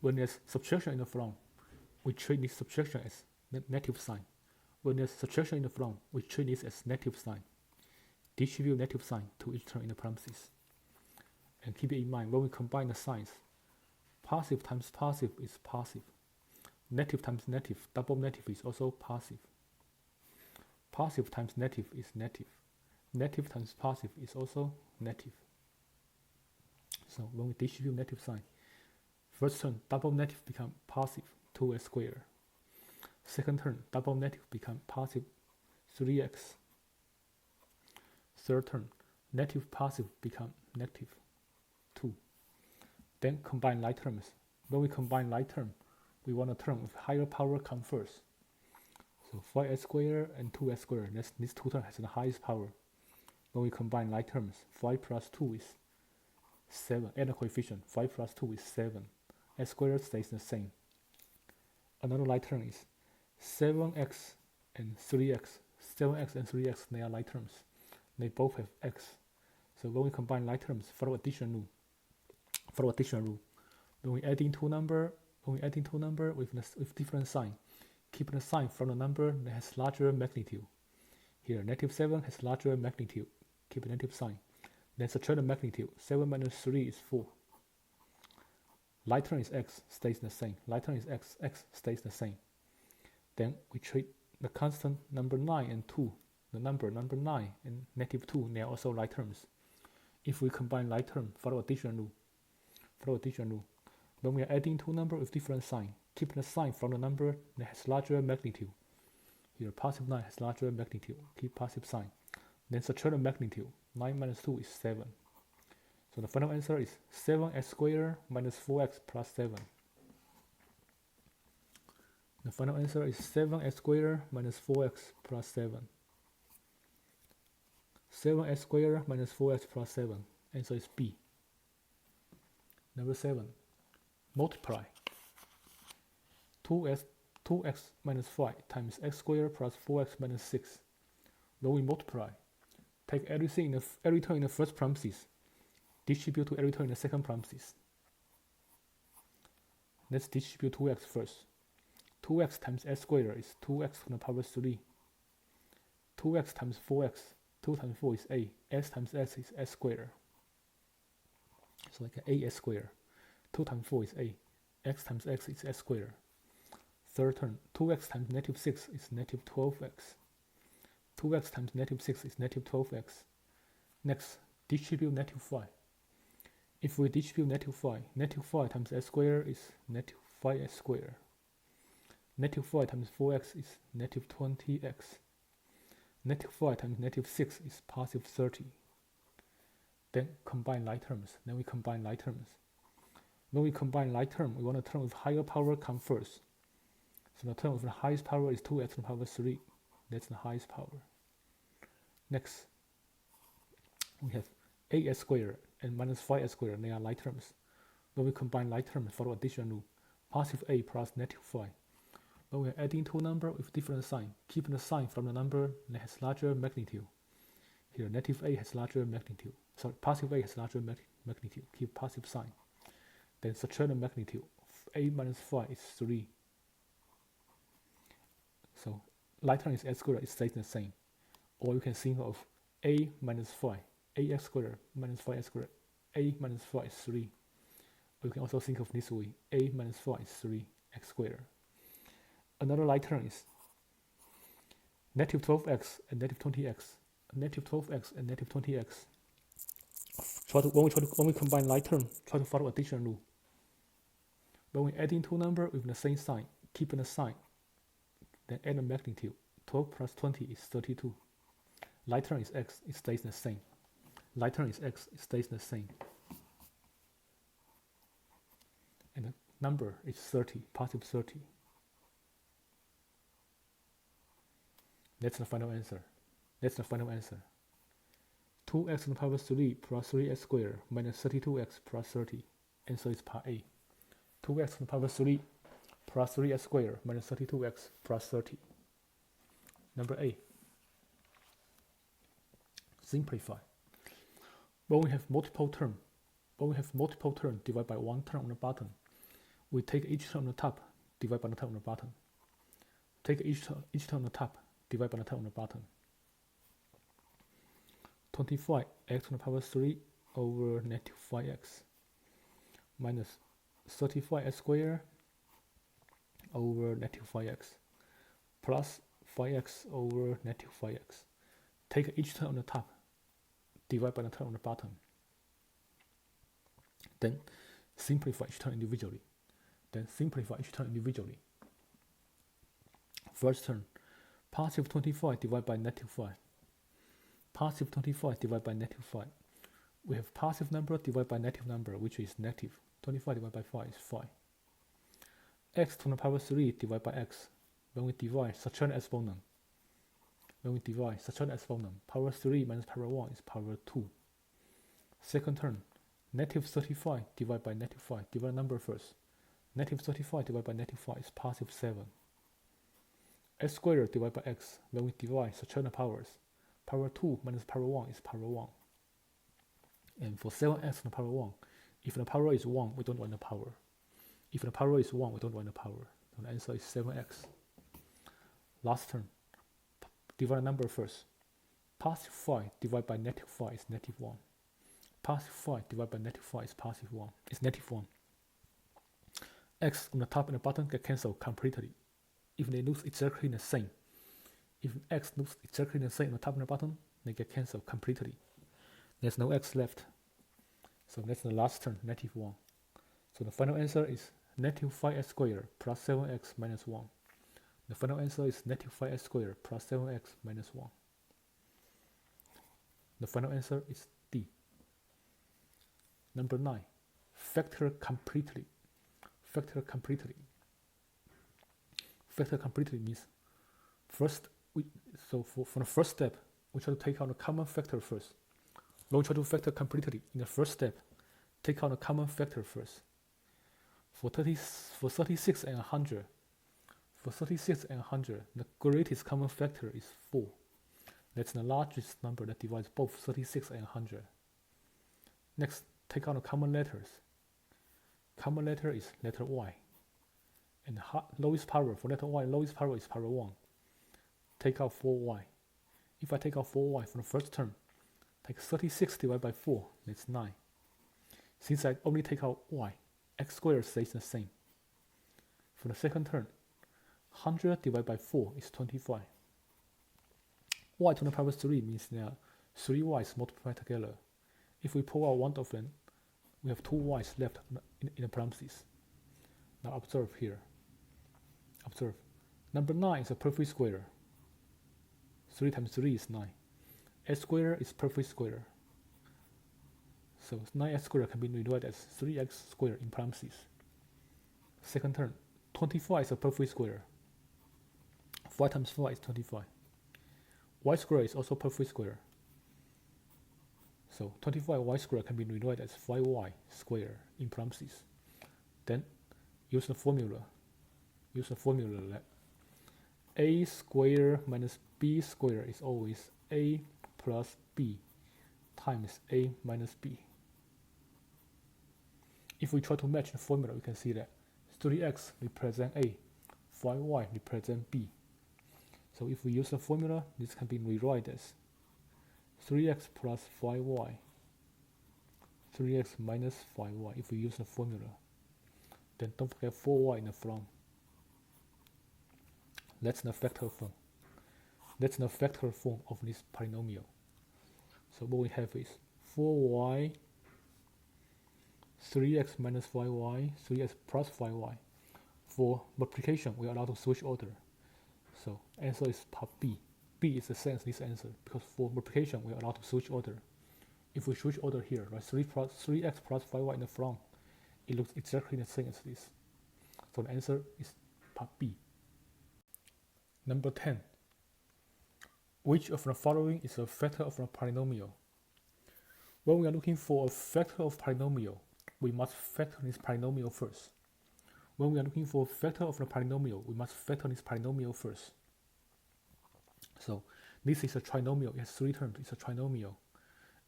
When there's subtraction in the front, we treat this subtraction as negative sign. When there's subtraction in the front, we treat this as negative sign. Distribute negative sign to each term in the parentheses. And keep it in mind, when we combine the signs, positive times positive is positive. Negative times negative, double negative is also positive. Positive times negative is negative. Negative times positive is also negative. So when we distribute negative sign, first term, double negative become positive 2x squared. Second term, double negative become positive 3x. Third term, negative positive become negative 2. Then combine like terms. When we combine like term, we want a term with higher power come first. So 5x squared and 2x squared, this two terms has the highest power. When we combine like terms, 5 plus 2 is 7. Add the coefficient, 5 plus 2 is 7. X squared stays the same. Another like term is 7x and 3x. 7x and 3x, they are like terms. They both have x. So when we combine like terms, follow addition rule. When we adding two number with different sign, keep the sign from the number that has larger magnitude. Here, negative 7 has larger magnitude. Keep a negative sign. Then subtract the magnitude. 7 minus 3 is 4. Like term is x, stays the same. Like term is x, x stays the same. Then we treat the constant number 9 and 2. The number 9 and negative 2, they are also like terms. If we combine like term, follow addition rule. When we are adding two numbers with different sign, keep the sign from the number that has larger magnitude. Here, positive 9 has larger magnitude. Keep positive sign. Then subtract the magnitude. 9 minus 2 is 7. So the final answer is 7x squared minus 4x plus 7. The final answer is 7x squared minus 4x plus 7. 7x squared minus 4x plus 7. Answer is B. Number 7. Multiply. 2x minus 5 times x squared plus 4x minus 6. When we multiply, take every term in the first parenthesis, distribute to every term in the second parenthesis. Let's distribute 2x first. 2x times x squared is 2x to the power 3. 2x times 4x, 2 times 4 is 8. X times x is x squared. So like 8x squared. 2 times 4 is 8. X times x is x squared. Third term, 2x times negative 6 is negative 12x. 2x times negative 6 is negative 12x. Next, distribute negative 5. If we distribute negative 5 times s squared is negative 5s squared. Negative 5 times 4x is negative 20x. Negative 5 times negative 6 is positive 30. Then combine like terms. When we combine like terms, we want a term with higher power come first. So the term with the highest power is 2x to the power 3. That's the highest power. Next, we have as squared and minus 5s squared. They are like terms. When we combine like terms, follow addition rule. Positive a plus negative 5. When we are adding two numbers with different sign, keeping the sign from the number that has larger magnitude. Here, negative a has larger magnitude. Sorry, positive a has larger magnitude. Keep positive sign. Then subtract the magnitude. A minus 5 is 3. So like term is s squared, it stays the same. Or you can think of a minus 5, ax squared minus 5s squared. A minus 5 is 3. Or you can also think of this way, a minus 5 is 3x squared. Another like term is negative 12x and negative 20x. Negative 12x and negative 20x. When we combine like term, try to follow addition rule. When we adding two numbers with the same sign, keeping the sign, then add the magnitude. 12 plus 20 is 32. Like term is x, it stays the same. Like term is x, it stays the same. And the number is 30, positive 30. That's the final answer. 2x to the power 3 plus 3s squared minus 32x plus 30. Answer is part A. 2x to the power 3 plus 3s squared minus 32x plus 30. Number A. Simplify. When we have multiple term divided by one term on the bottom, we take each term on the top, divide by the term on the bottom. Take each term on the top, divide by the term on the bottom. 25x to the power 3 over negative 5x minus 35s squared over negative 5x plus 5x over negative 5x. Take each term on the top, divide by the term on the bottom. Then simplify each term individually. First term, positive 25 divided by negative 5. Positive 25 divided by negative 5. We have positive number divided by negative number, which is negative. 25 divided by 5 is 5. X to the power 3 divided by x. When we divide, subtract the exponent. Power 3 minus power 1 is power 2. Second term, negative 35 divided by negative 5. Divide the number first. Negative 35 divided by negative 5 is positive 7. X squared divided by x. When we divide, subtract the powers. Power 2 minus power 1 is power 1. And for 7x to the power 1, if the power is 1, we don't want the power. So the answer is 7x. Last term, divide the number first. Positive 5 divided by negative 5 is negative 1. Positive 5 divided by negative 5 is positive 1. It's negative 1. X on the top and the bottom get cancelled completely. If they look exactly the same. If x looks exactly the same on the top and the bottom, they get cancelled completely. There's no x left. So that's the last term, negative 1. So the final answer is negative 5s squared plus 7x minus 1. The final answer is negative 5s squared plus 7x minus 1. The final answer is D. Number 9. Factor completely. Factor completely means first, for the first step, we try to take out the common factor first. When we try to factor completely, in the first step, take out the common factor first. For 36 and 100, the greatest common factor is 4. That's the largest number that divides both 36 and 100. Next, take out the common letters. Common letter is letter Y. And the lowest power for letter Y, lowest power is power 1. Take out 4y. If I take out 4y from the first term, take 36 divided by 4, that's 9. Since I only take out y, x squared stays the same. For the second term, 100 divided by 4 is 25. Y to the power 3 means there are 3 y's multiplied together. If we pull out one of them, we have 2 y's left in the parentheses. Now observe here. Observe. Number 9 is a perfect square. 3 times 3 is 9. S squared is perfect square. So 9x squared can be rewritten as 3x squared in parentheses. Second term, 25 is a perfect square. 5 times 5 is 25. Y squared is also perfect square. So 25y squared can be rewritten as 5y squared in parentheses. Then use the formula. Use the formula that a squared minus b squared is always a plus b times a minus b. If we try to match the formula, we can see that 3x represent a, 5y represent b. So if we use the formula, this can be rewritten as 3x plus 5y, 3x minus 5y if we use the formula. Then don't forget 4y in the front. That's the factor form. That's the factor form of this polynomial. So what we have is 4y, 3x minus 5y, 3x plus 5y. For multiplication, we are allowed to switch order. So answer is part B. B is the same as this answer because for multiplication, we are allowed to switch order. If we switch order here, right, 3x plus 5y in the front, it looks exactly the same as this. So the answer is part B. Number 10. Which of the following is a factor of a polynomial? When we are looking for a factor of polynomial, we must factor this polynomial first. When we are looking for a factor of the polynomial, we must factor this polynomial first. So this is a trinomial. It has 3 terms. It's a trinomial.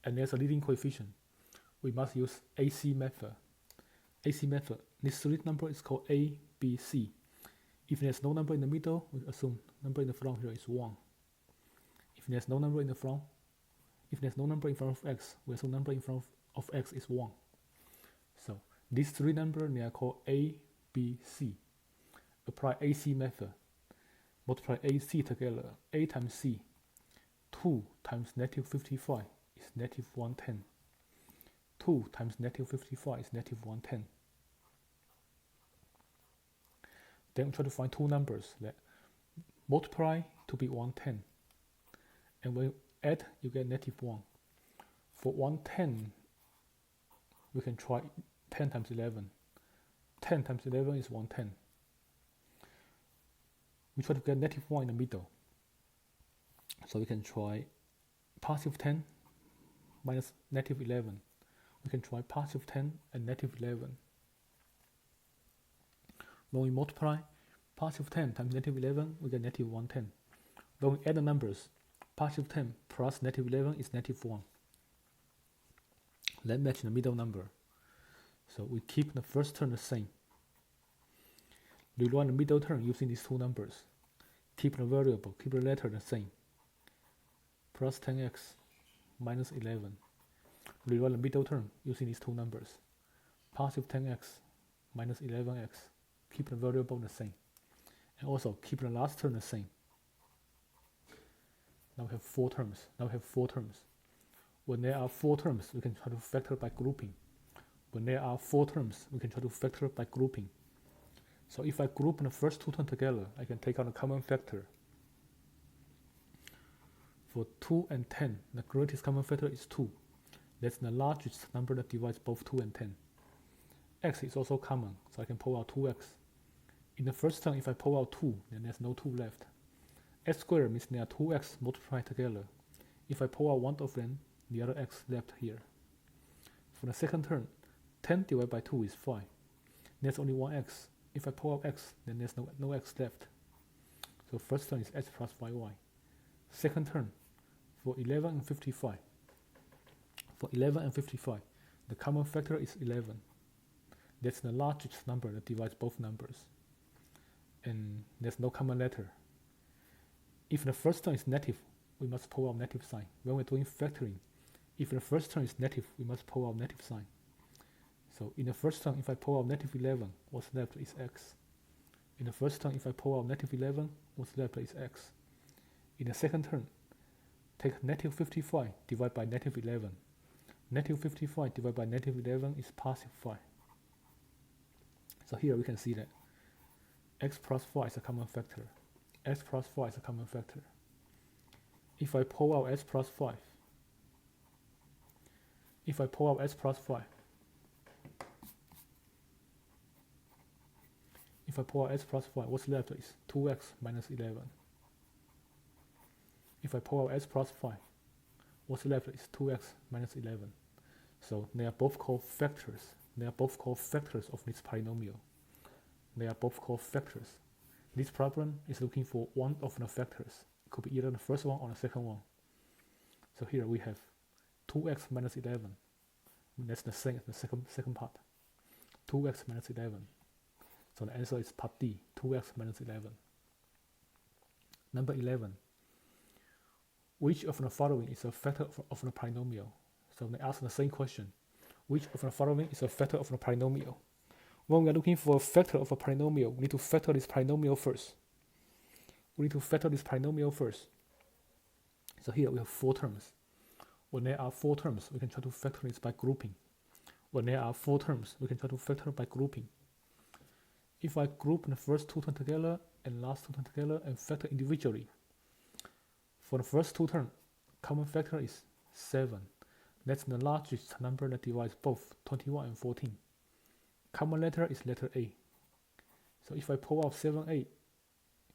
And there's a leading coefficient. We must use AC method. AC method. This 3 number is called A, B, C. If there's no number in the middle, we assume number in the front here is 1. If there's no number in the front, if there's no number in front of x, we assume number in front of x is 1. So these 3 numbers, they are called A, B, C. Apply AC method. Multiply AC together. A times C. 2 times negative 55 is negative 110. 2 times negative 55 is negative 110. Then we try to find 2 numbers that multiply to be 110. And when you add, you get negative 1. For 110, we can try 10 times 11. 10 times 11 is 110. We try to get negative 1 in the middle. So we can try positive 10 minus negative 11. We can try positive 10 and negative 11. When we multiply positive 10 times negative 11, we get negative 110. When we add the numbers, positive 10 plus negative 11 is negative 1. Let's match the middle number. So we keep the first term the same. Rewrite the middle term using these 2 numbers. Keep the variable, keep the letter the same. Plus 10x minus 11. Rewrite the middle term using these 2 numbers. Positive 10x minus 11x. Keep the variable the same. And also keep the last term the same. Now we have 4 terms. When there are 4 terms, we can try to factor by grouping. When there are 4 terms, we can try to factor by grouping. So if I group the first 2 terms together, I can take out a common factor. For 2 and 10, the greatest common factor is 2. That's the largest number that divides both 2 and 10. X is also common, so I can pull out 2x. In the first term, if I pull out 2, then there's no 2 left. X squared means there are 2x multiplied together. If I pull out one of them, the other x left here. For the second term, 10 divided by 2 is 5. There's only 1x. If I pull out x, then there's no x left. So first term is x plus 5y. Second term, for 11 and 55. For 11 and 55, the common factor is 11. That's the largest number that divides both numbers. And there's no common letter. If the first term is negative, we must pull out negative sign. When we're doing factoring, if the first term is negative, we must pull out negative sign. So in the first term, if I pull out negative 11, what's left is x. In the first term, if I pull out negative 11, what's left is x. In the second term, take negative 55 divided by negative 11. Negative 55 divided by negative 11 is positive 5. So here we can see that x plus 5 is a common factor. X plus 5 is a common factor. If I pull out x plus 5, if I pull out x plus 5, if I pull out x plus 5, what's left is 2x minus 11. If I pull out x plus 5, what's left is 2x minus 11. So they are both called factors. They are both called factors of this polynomial. They are both called factors. This problem is looking for one of the factors. It could be either the first one or the second one. So here we have 2x minus 11. That's the second part. 2x minus 11. So the answer is part D, 2x minus 11. Number 11. Which of the following is a factor of the polynomial? So they ask the same question. Which of the following is a factor of the polynomial? When we are looking for a factor of a polynomial, we need to factor this polynomial first. So here we have 4 terms. When there are 4 terms, we can try to factor this by grouping. If I group the first 2 terms together and last 2 terms together and factor individually, for the first 2 terms, common factor is 7. That's the largest number that divides both 21 and 14. Common letter is letter A. So if I pull out 7a,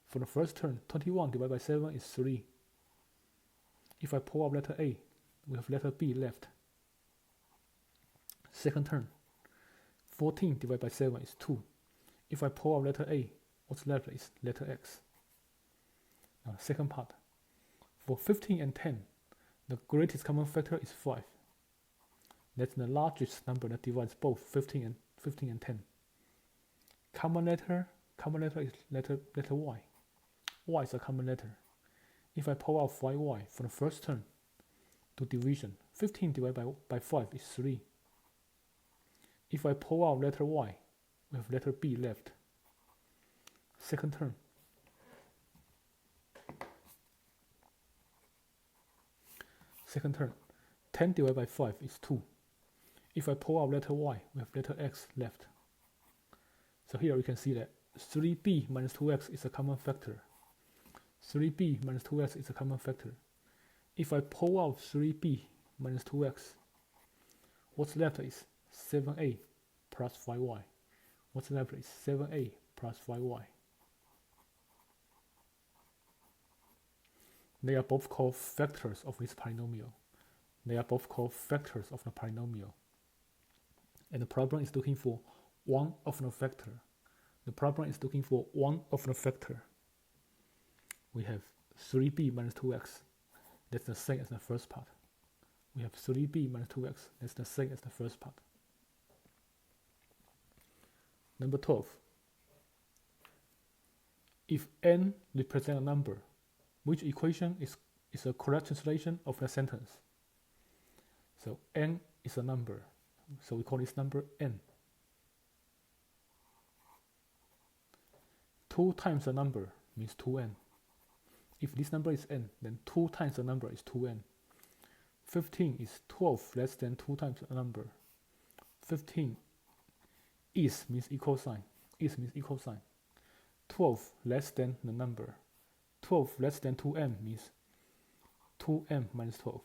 for the first term, 21 divided by 7 is 3. If I pull out letter A, we have letter B left. Second term, 14 divided by 7 is 2. If I pull out letter A, what's left is letter X. Now, second part. For 15 and 10, the greatest common factor is 5. That's the largest number that divides both 15 and 10. Common letter is letter Y. Y is a common letter. If I pull out 5y for the first term to division, 15 divided by 5 is 3. If I pull out letter Y, we have letter B left. Second term. Second term, 10 divided by 5 is 2. If I pull out letter Y, we have letter X left. So here we can see that 3b minus 2x is a common factor. 3b minus 2x is a common factor. If I pull out 3b minus 2x, what's left is 7a plus 5y. What's left is 7a plus 5y. They are both called factors of this polynomial. And the problem is looking for one of the factor. We have 3b minus 2x. That's the same as the first part. Number 12. If n represents a number, which equation is a correct translation of the sentence? So n is a number. So we call this number n. 2 times the number means 2n. If this number is n, then 2 times the number is 2n. 15 is 12 less than 2 times the number. 15 is means equal sign. 12 less than the number. 12 less than 2m means 2m minus 12.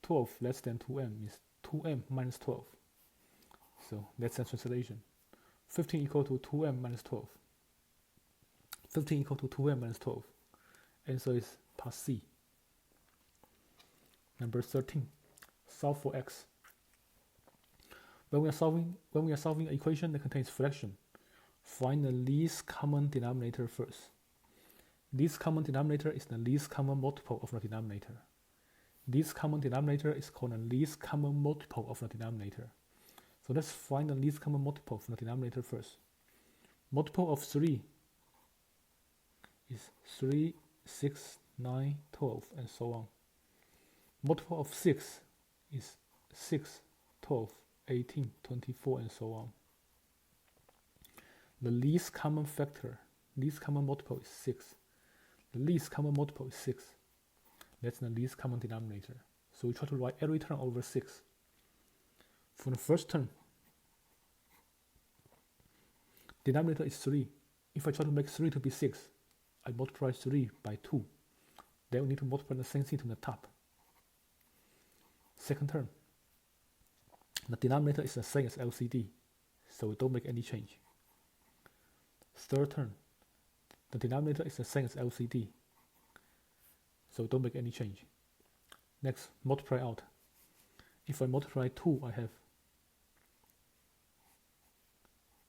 12 less than 2m means 2m minus 12. So that's the translation. 15 equal to 2m minus 12. 15 equal to 2m minus 12. Answer is part C. Number 13. Solve for x. When we are solving an equation that contains fraction, find the least common denominator first. Least common denominator is the least common multiple of the denominator. This common denominator is called the least common multiple of the denominator. So let's find the least common multiple of the denominator first. Multiple of 3 is 3, 6, 9, 12, and so on. Multiple of 6 is 6, 12, 18, 24, and so on. The least common factor least common multiple is 6. The least common multiple is 6. That's the least common denominator. So we try to write every term over 6. For the first term, denominator is 3. If I try to make 3 to be 6, I multiply 3 by 2. Then we need to multiply the same thing to the top. Second term, the denominator is the same as LCD, so we don't make any change. Third term, the denominator is the same as LCD, so we don't make any change. Next, multiply out. If I multiply 2, I have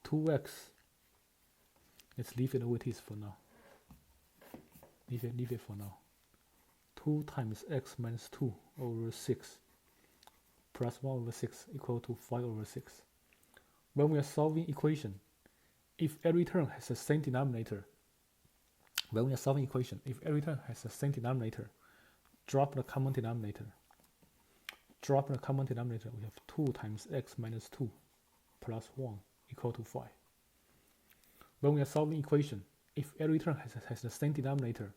2x. Let's leave it the way it is for now. Leave it for now. 2 times x minus 2 over 6 plus 1 over 6 equal to 5 over 6. When we are solving equation, if every term has the same denominator, drop the common denominator. We have 2 times x minus 2 plus 1 equal to 5. When we are solving equation, if every term has the same denominator,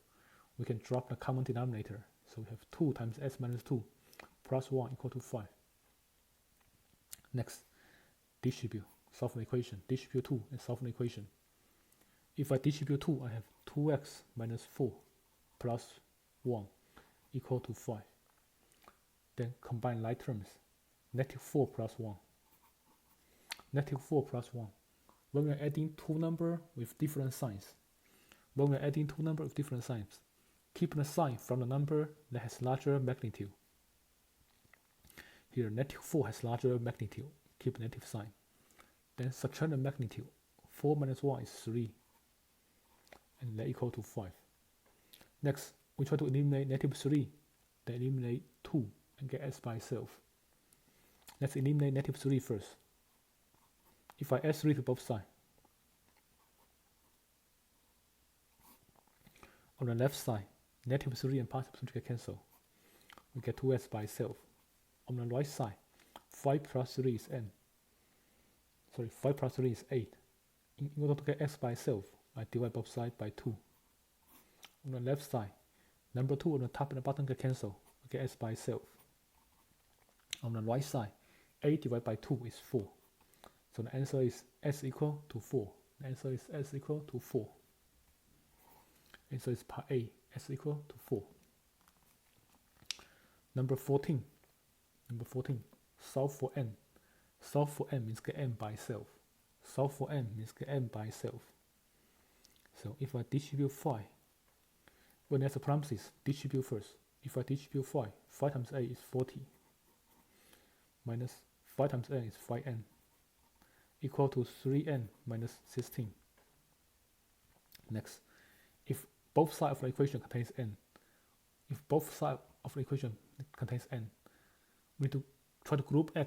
we can drop the common denominator. So we have 2 times x minus 2 plus 1 equal to 5. Next, distribute. Solve an equation. Distribute 2 and solve an equation. If I distribute 2, I have 2x minus 4 plus 1 equal to 5. Then combine like terms. Negative 4 plus 1. Negative 4 plus 1. When we are adding two numbers with different signs, keep the sign from the number that has larger magnitude. Here, negative 4 has larger magnitude. Keep the negative sign. Then subtract the magnitude. 4 minus 1 is 3. And that equal to 5. Next, we try to eliminate negative 3. Then eliminate 2 and get s by itself. Let's eliminate negative 3 first. If I add 3 to both sides, on the left side, negative 3 and positive 3 can cancel. We get 2s by itself. On the right side, 5 plus 3 is 8. In order to get x by itself, I divide both sides by 2. On the left side, number 2 on the top and the bottom can cancel. We get s by itself. On the right side, 8 divided by 2 is 4. So the answer is s equal to 4. Answer is part A, s equal to 4. Number 14, solve for n. Solve for n means get n by itself. So if I distribute 5, when there's a parenthesis, distribute first. If I distribute 5, 5 times a is 40. Minus 5 times n is 5n. Equal to 3n minus 16. Next, if both sides of the equation contains n, we need to try to group n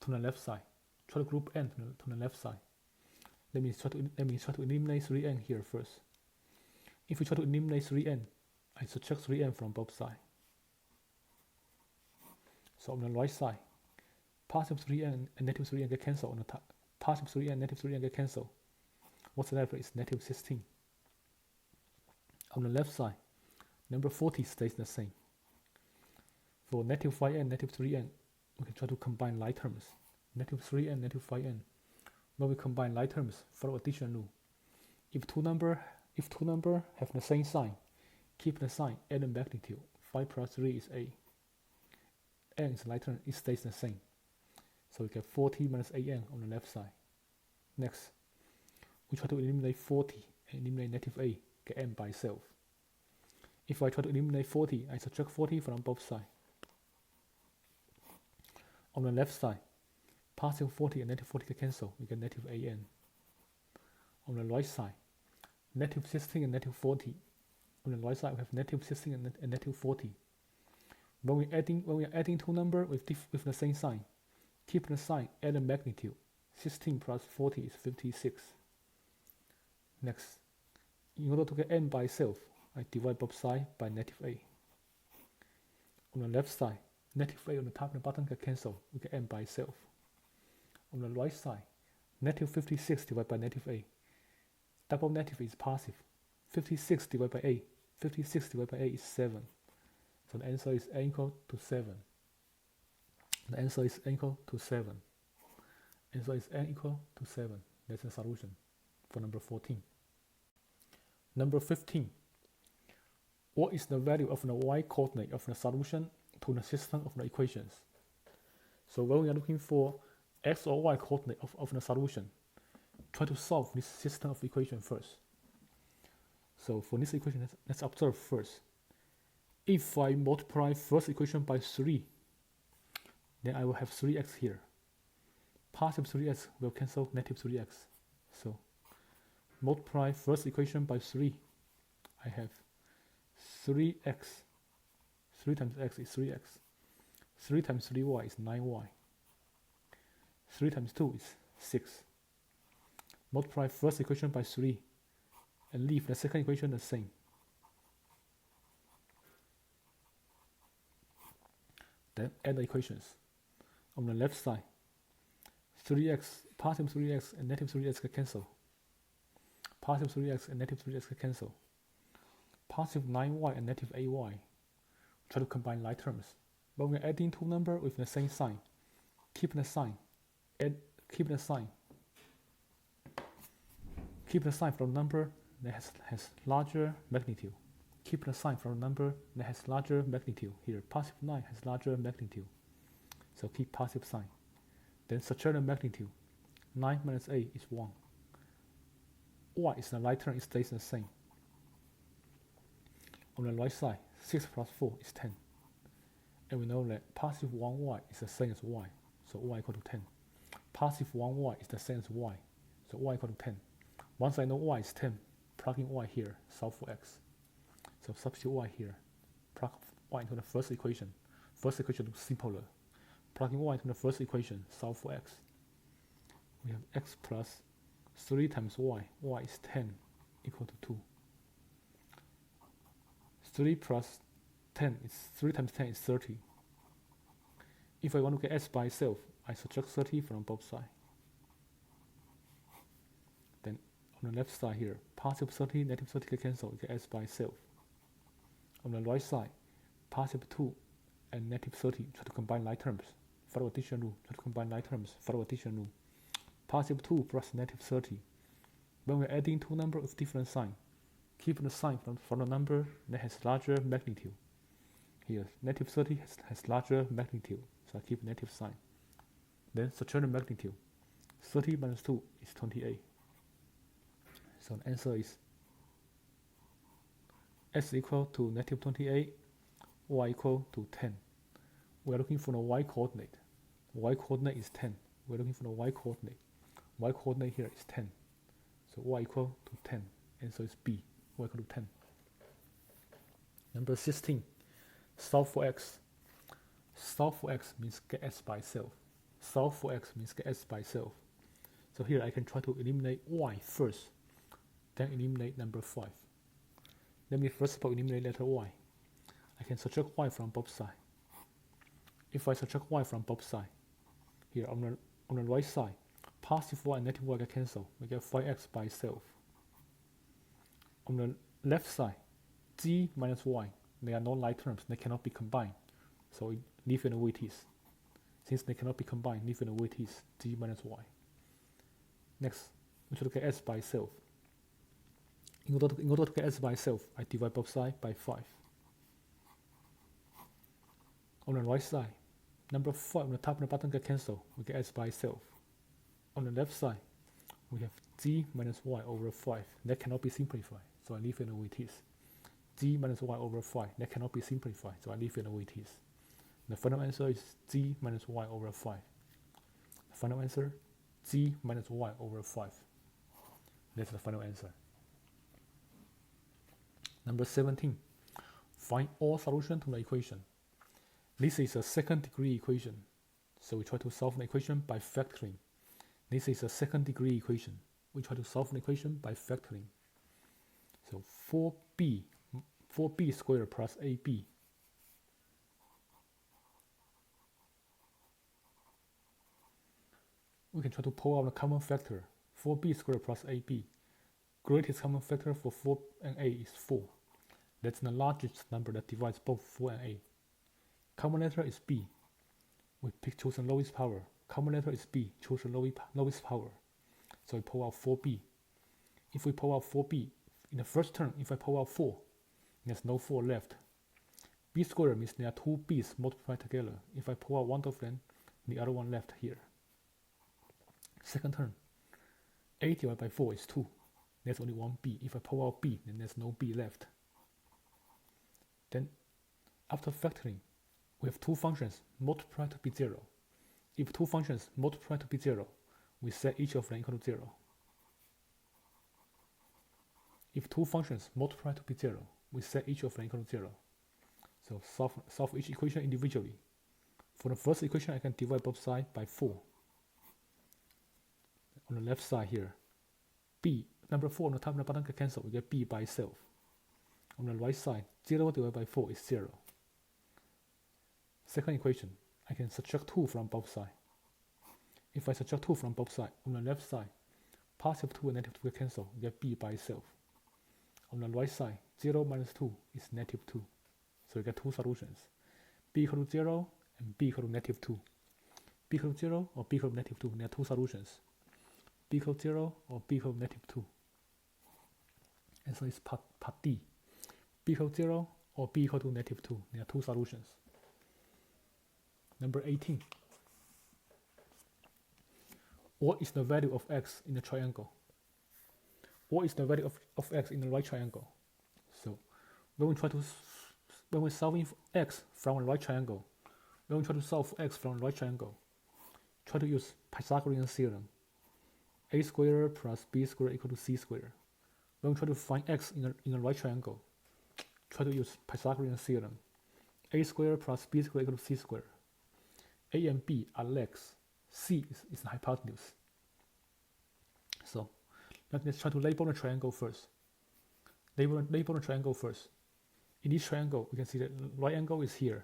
to the left side. Let me try to eliminate 3n here first. If we try to eliminate 3n, I subtract 3n from both sides. So on the right side, positive 3n and negative 3n get cancelled on the top. Positive 3n and negative 3n get cancelled. What's left is negative 16. On the left side, number 40 stays the same. For negative 5n, negative 3n, we can try to combine like terms. Negative 3n, negative 5n. When we combine like terms, follow addition rule. If two numbers have the same sign, keep the sign, add the magnitude. 5 plus 3 is 8. n is like term, it stays the same. So we get 40 minus 8n on the left side. Next, we try to eliminate 40 and eliminate negative a, get n by itself. If I try to eliminate 40, I subtract 40 from both sides. On the left side, positive 40 and negative 40 can cancel, we get negative an. On the right side, negative 16 and negative 40. On the right side, we have negative 16 and negative 40. When we are adding two numbers with the same sign, keep the sign, add the magnitude. 16 plus 40 is 56. Next, in order to get n by itself, I divide both sides by negative a. On the left side, negative a on the top and the bottom can cancel, we get n by itself. On the right side, negative 56 divided by negative a. Double negative is positive. 56 divided by 8. 56 divided by 8 is 7. So the answer is n equal to 7. The answer is n equal to 7. Answer is n equal to 7. That's the solution for number 14. Number 15. What is the value of the y-coordinate of the solution to the system of the equations? So when we are looking for x or y coordinate of the solution, try to solve this system of equation first. So for this equation, let's observe first. If I multiply first equation by 3, then I will have 3x here. Positive 3x will cancel negative 3x. So multiply first equation by 3. I have 3x. 3 times x is 3x. 3 times 3y is 9y. 3 times 2 is 6. Multiply first equation by 3 and leave the second equation the same. Then add the equations. On the left side, 3x, positive 3x and negative 3x can cancel. Positive 3x and negative 3x can cancel. Positive 9y and negative 8y. Try to combine like terms. But we're adding two numbers with the same sign. Keep the sign. Keep the sign. Keep the sign from the number that has larger magnitude. Keep the sign from the number that has larger magnitude. Here, positive 9 has larger magnitude. So keep positive sign. Then subtract the magnitude. 9 minus 8 is 1. Y is the right term, it stays the same. On the right side, 6 plus 4 is 10. And we know that positive 1y is the same as y. So y equal to 10. Positive 1y is the same as y. So y equal to 10. Once I know y is 10, plug in y here, solve for x. So substitute y here. Plug y into the first equation. First equation looks simpler. Plug in y into the first equation, solve for x. We have x plus 3 times y. Y is 10 equal to 2. 3 plus 10 is 3 times 10 is 30. If I want to get s by itself, I subtract 30 from both sides. Then on the left side here, positive 30, negative 30 can cancel, you get s by itself. On the right side, positive 2 and negative 30, try to combine like terms. Follow addition rule, try to combine like terms, follow addition rule. Positive 2 plus negative 30. When we're adding two numbers with different sign, keep the sign from the number that has larger magnitude. Here, negative 30 has larger magnitude, so I keep negative sign. Then subtract the magnitude. 30 minus 2 is 28. So the answer is s equal to negative 28, y equal to 10. We are looking for the y coordinate. Y coordinate is 10. We are looking for the y coordinate. Y coordinate here is 10. So y equal to 10. Answer is B. Y equal to 10. Number 16. Solve for x. Solve for x means get s by itself. Solve for x means get s by itself. So here I can try to eliminate y first, then eliminate number 5. Let me first of all eliminate letter y. I can subtract y from both sides. If I subtract y from both sides, here on the right side, positive y and negative y can cancel. We get 5x by itself. On the left side, g minus y, they are not like terms, they cannot be combined. So we leave it the way it is. Since they cannot be combined, leave it the way it is, g minus y. Next, we should look at s by itself. In order to get s by itself, I divide both sides by 5. On the right side, number 5 on the top and the bottom get cancelled, we get s by itself. On the left side, we have g minus y over 5. That cannot be simplified, so I leave it the way it is. G minus y over 5. That cannot be simplified, so I leave it the way it is. The final answer is g minus y over 5. The final answer, g minus y over 5. That's the final answer. Number 17. Find all solutions to the equation. This is a second degree equation, so we try to solve the equation by factoring. This is a second degree equation. We try to solve the equation by factoring. So 4b squared plus ab. We can try to pull out the common factor. 4b squared plus ab. greatest common factor for 4 and 8 is 4. That's the largest number that divides both 4 and 8. Common letter is B. We choose the lowest power. Common letter is B. Choose the lowest power. So we pull out 4B. If we pull out 4B, in the first term, if I pull out 4, there's no 4 left. B squared means there are 2 B's multiplied together. If I pull out one of them, the other one left here. Second term, 8 divided by 4 is 2. There's only one B. If I pull out B, then there's no B left. Then, after factoring, we have two functions multiplied to be 0. If two functions multiply to be 0, we set each of them equal to 0. If two functions multiply to be 0, we set each of them equal to 0. So solve each equation individually. For the first equation, I can divide both sides by 4. On the left side here, B, number 4 on the top and the bottom can cancel, we get B by itself. On the right side, 0 divided by 4 is 0. Second equation, I can subtract 2 from both sides. If I subtract 2 from both sides, on the left side, positive 2 and negative 2 can cancel, we get B by itself. On the right side, 0 minus 2 is negative 2. So we get two solutions, B equal to 0 and B equal to negative 2. B equal to 0 or B equal to negative 2, there are two solutions. B equal to 0 or B equal to negative 2. And so it's part D. B equal to 0 or B equal to negative 2, there are two solutions. Number 18. What is the value of x in the triangle? What is the value of x in the right triangle? So when we're solving for x from a right triangle, when we try to solve for x from a right triangle, try to use Pythagorean Theorem. A squared plus b squared equal to c squared. When we try to find x in a right triangle, try to use Pythagorean Theorem. A squared plus b squared equal to c squared. A and b are legs. C is the hypotenuse. So let's try to label the triangle first. Label the triangle first. In this triangle, we can see that the right angle is here.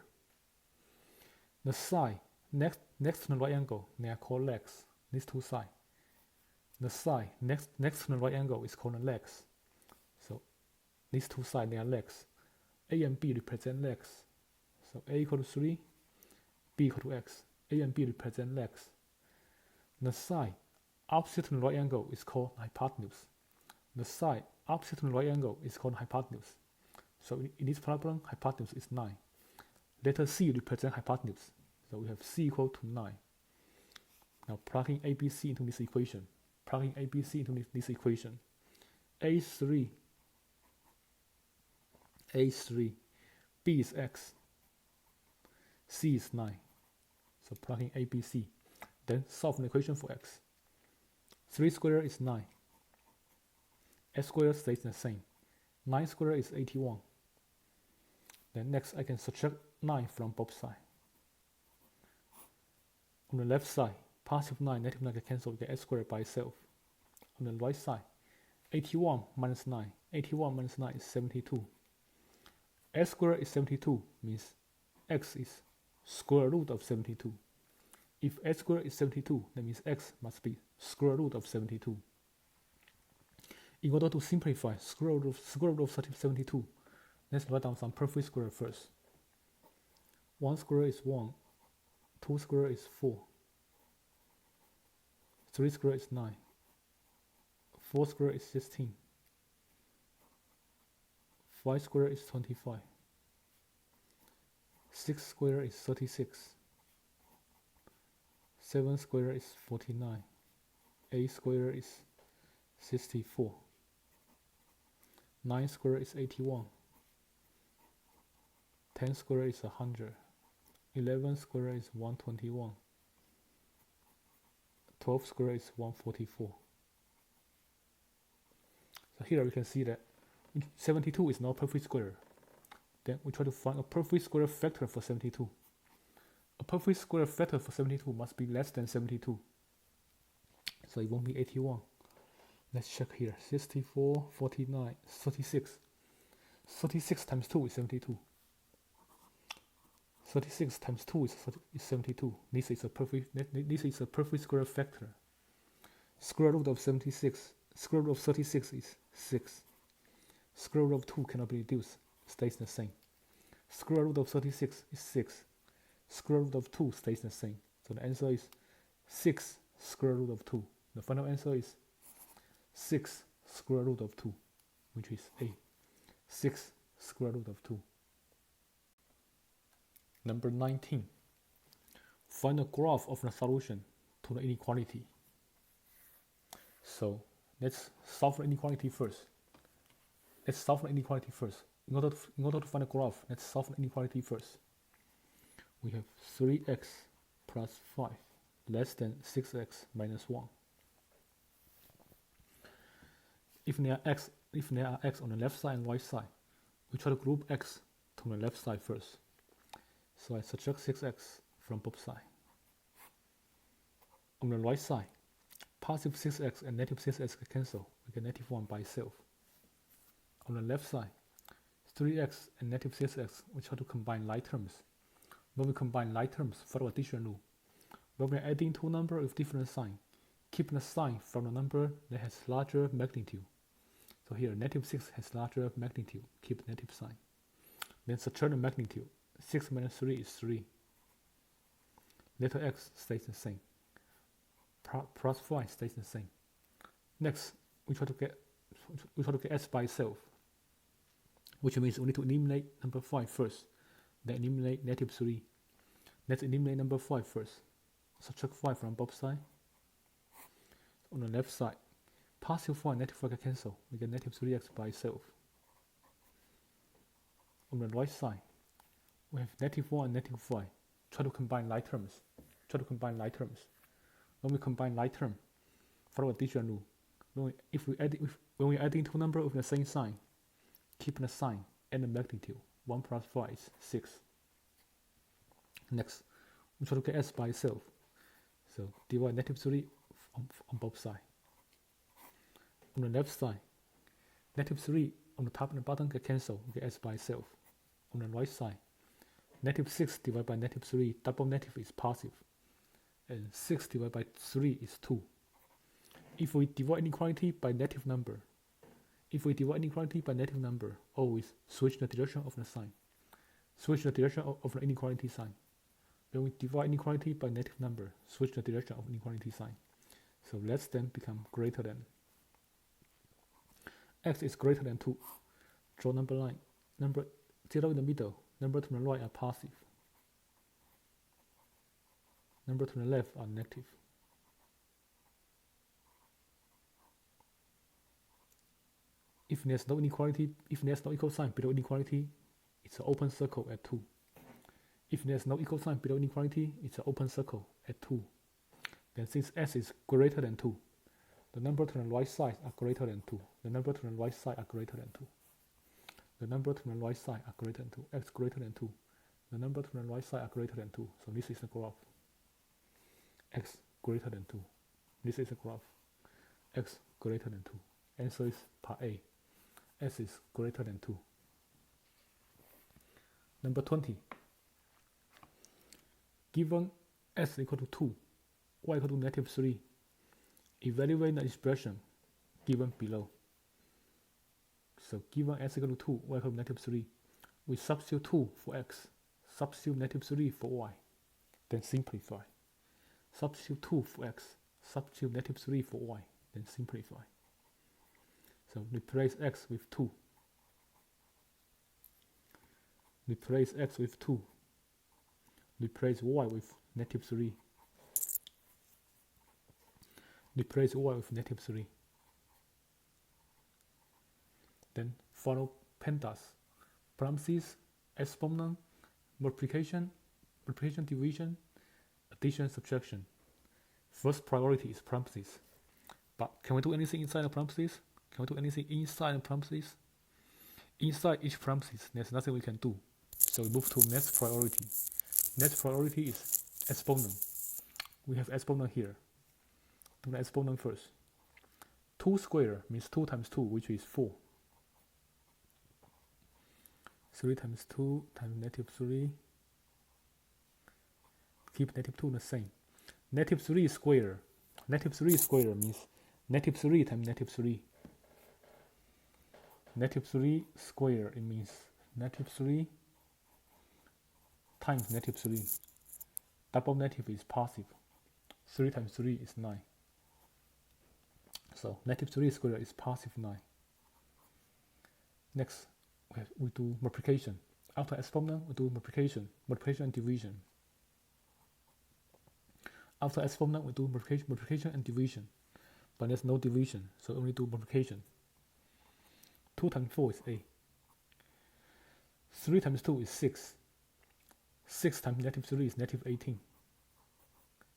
The side next to the right angle, they are called legs. These two sides. The side next to the right angle is called the legs. So these two sides, they are legs. A and b represent legs. So a equal to 3, b equal to x. A and b represent legs. The side opposite to the right angle is called hypotenuse. The side opposite to the right angle is called hypotenuse. So in this problem, hypotenuse is 9. Letter C represents hypotenuse. So we have C equal to 9. Now plugging ABC into this equation. Plugging ABC into this equation. A is 3. A is 3. B is x. C is 9. So plugging ABC. Then solve an equation for x. 3 squared is 9. X squared stays the same. 9 squared is 81. Then next I can subtract 9 from both sides. On the left side, positive 9, negative 9 can cancel, we get x squared by itself. On the right side, 81 minus 9. 81 minus 9 is 72. X squared is 72 means x is square root of 72. If x squared is 72, that means x must be square root of 72. In order to simplify square root of 72, let's write down some perfect square first. 1 squared is 1, 2 squared is 4, 3 squared is 9, 4 squared is 16, 5 squared is 25, 6 squared is 36, 7 squared is 49, 8 squared is 64, 9 squared is 81, 10 squared is 100, 11 squared is 121, 12 squared is 144. So here we can see that 72 is not a perfect square. Then we try to find a perfect square factor for 72. A perfect square factor for 72 must be less than 72. So it won't be 81. Let's check here. 64, 49, 36. 36 times 2 is 72. 36 times 2 is 72. This is a perfect square factor. Square root of 76. Square root of 36 is 6. Square root of 2 cannot be reduced, stays the same. Square root of 36 is 6. Square root of 2 stays the same. So the answer is 6 square root of 2. The final answer is 6 square root of 2, which is A. 6 square root of 2. Number 19. Find the graph of the solution to the inequality. So let's solve the inequality first. In order to find a graph, let's solve the inequality first. We have 3x plus 5 less than 6x minus 1. If there are x on the left side and right side, we try to group x to the left side first. So I subtract 6x from both sides. On the right side, positive 6x and negative 6x cancel. We get negative 1 by itself. On the left side, 3x and negative 6x, we try to combine like terms. When we combine like terms, follow addition rule. When we are adding two numbers with different sign, keep the sign from the number that has larger magnitude. So here, negative 6 has larger magnitude, keep negative sign. Then subtract the magnitude. 6 minus 3 is 3. Letter x stays the same. Plus 5 stays the same. Next, we try to get s by itself, which means we need to eliminate number 5 first, then eliminate negative 3. Let's eliminate number 5 first. Subtract 5 from both sides. On the left side, positive 5 and negative 5 can cancel. We get negative 3x by itself. On the right side, we have negative 1 and negative 5. Try to combine like terms. When we combine like term, follow addition rule. When we're adding two numbers with the same sign, keep the sign and the magnitude. 1 plus 5 is 6. Next, we try to get s by itself. So divide negative 3 on both sides. On the left side, negative 3 on the top and the bottom get cancelled. We get s by itself. On the right side, negative 6 divided by negative 3, double negative is positive. And 6 divided by 3 is 2. If we divide inequality by negative number, always switch the direction of the sign. Switch the direction of the inequality sign. When we divide inequality by negative number, switch the direction of inequality sign. So less than become greater than. X is greater than 2. Draw number line. Number 0 in the middle. Number to the right are positive. Number to the left are negative. If there's no equal sign below inequality, it's an open circle at 2. If there's no equal sign below inequality, it's an open circle at 2. Then since s is greater than 2, the number to the right side are greater than 2. The number to the right side are greater than 2. The number to the right side are greater than 2. X greater than 2. The number to the right side are greater than 2. So this is the graph. X greater than 2. This is the graph. X greater than 2. Answer is part A. S is greater than 2. Number 20. Given s equal to 2, y equal to negative 3, evaluate the expression given below. So given s equal to 2, y equal to negative 3, we substitute 2 for x, substitute negative 3 for y, then simplify. Substitute 2 for x, substitute negative 3 for y, then simplify. So replace x with 2. Replace x with 2. Replace y with negative 3. Replace y with negative 3. Then follow pandas, parentheses, exponent, multiplication, division, addition, subtraction. First priority is parentheses. But can we do anything inside the parentheses? Inside each parenthesis, there's nothing we can do. So we move to next priority. Next priority is exponent. We have exponent here. Do the exponent first. 2 squared means 2 times 2, which is 4. 3 times 2 times negative 3. Keep negative 2 the same. Negative 3 squared. Negative 3 squared means negative 3 times negative 3. negative 3 square, it means negative 3 times negative 3. Double negative is positive. 3 times 3 is 9. So negative 3 squared is positive 9. Next, we do multiplication. After exponent, we do multiplication and division. After exponent, we do multiplication and division. But there's no division, so only do multiplication. 2 times 4 is 8. 3 times 2 is 6. 6 times negative 3 is negative 18.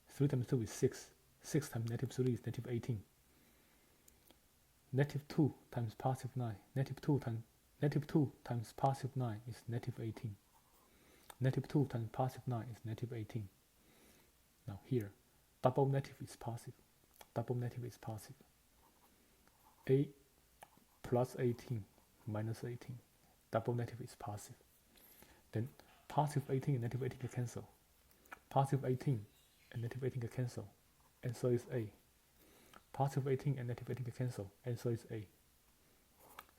3 times 2 is 6. 6 times negative 3 is negative 18. Negative 2 times positive 9. Negative 2 times positive 9 is negative 18. Negative 2 times positive 9 is negative 18. Now here, double negative is positive. Double negative is positive. 8 plus 18 minus 18. Double negative is positive. Then positive 18 and negative 18 can cancel. Positive 18 and negative 18 can cancel. And so is A. Positive 18 and negative 18 can cancel. And so is A.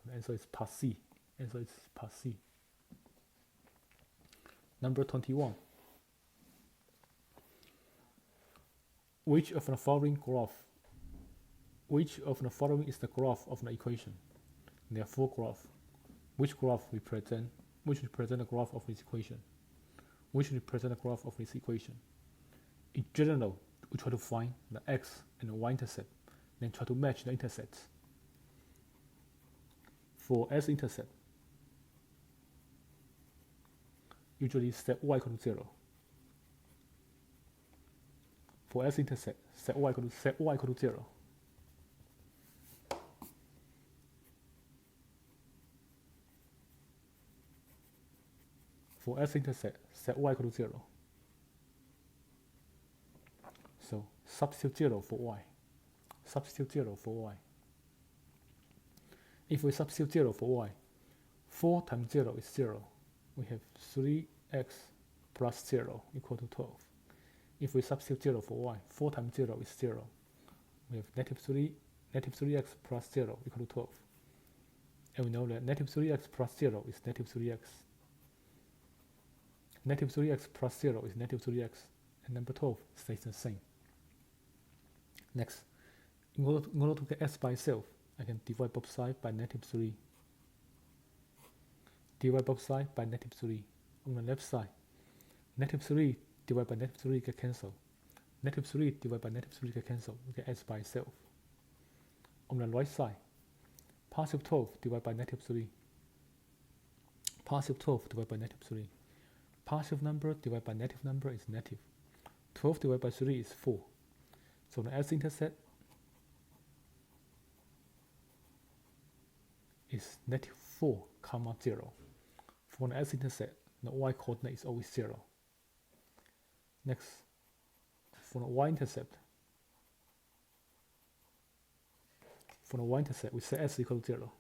The answer is part C. Answer is part C. Number 21. Which of the following is the graph of the equation? There are 4 graphs. Which graph represent the graph of this equation? Which represent the graph of this equation? In general, we try to find the x and the y-intercept, then try to match the intercepts. For s-intercept, usually set y equal to 0. For s-intercept, set y equal to 0. For s-intercept, set y equal to 0. So substitute 0 for y. Substitute 0 for y. If we substitute 0 for y, 4 times 0 is 0. We have 3x plus 0 equal to 12. If we substitute 0 for y, 4 times 0 is 0. We have negative 3x plus 0 equal to 12. And we know that negative 3x plus 0 is negative 3x. Negative 3x plus 0 is negative 3x. And number 12 stays the same. Next, in order to get s by itself, I can divide both sides by negative 3. Divide both sides by negative 3. On the left side, negative 3 divided by negative 3 get cancelled. Negative 3 divided by negative 3 get cancelled. We get s by itself. On the right side, positive 12 divided by negative 3. Positive 12 divided by negative 3. Positive number divided by negative number is negative. 12 divided by 3 is 4. So the s-intercept is negative 4, 0. For the s-intercept, the y-coordinate is always 0. Next, for the y-intercept, we set s equal to 0.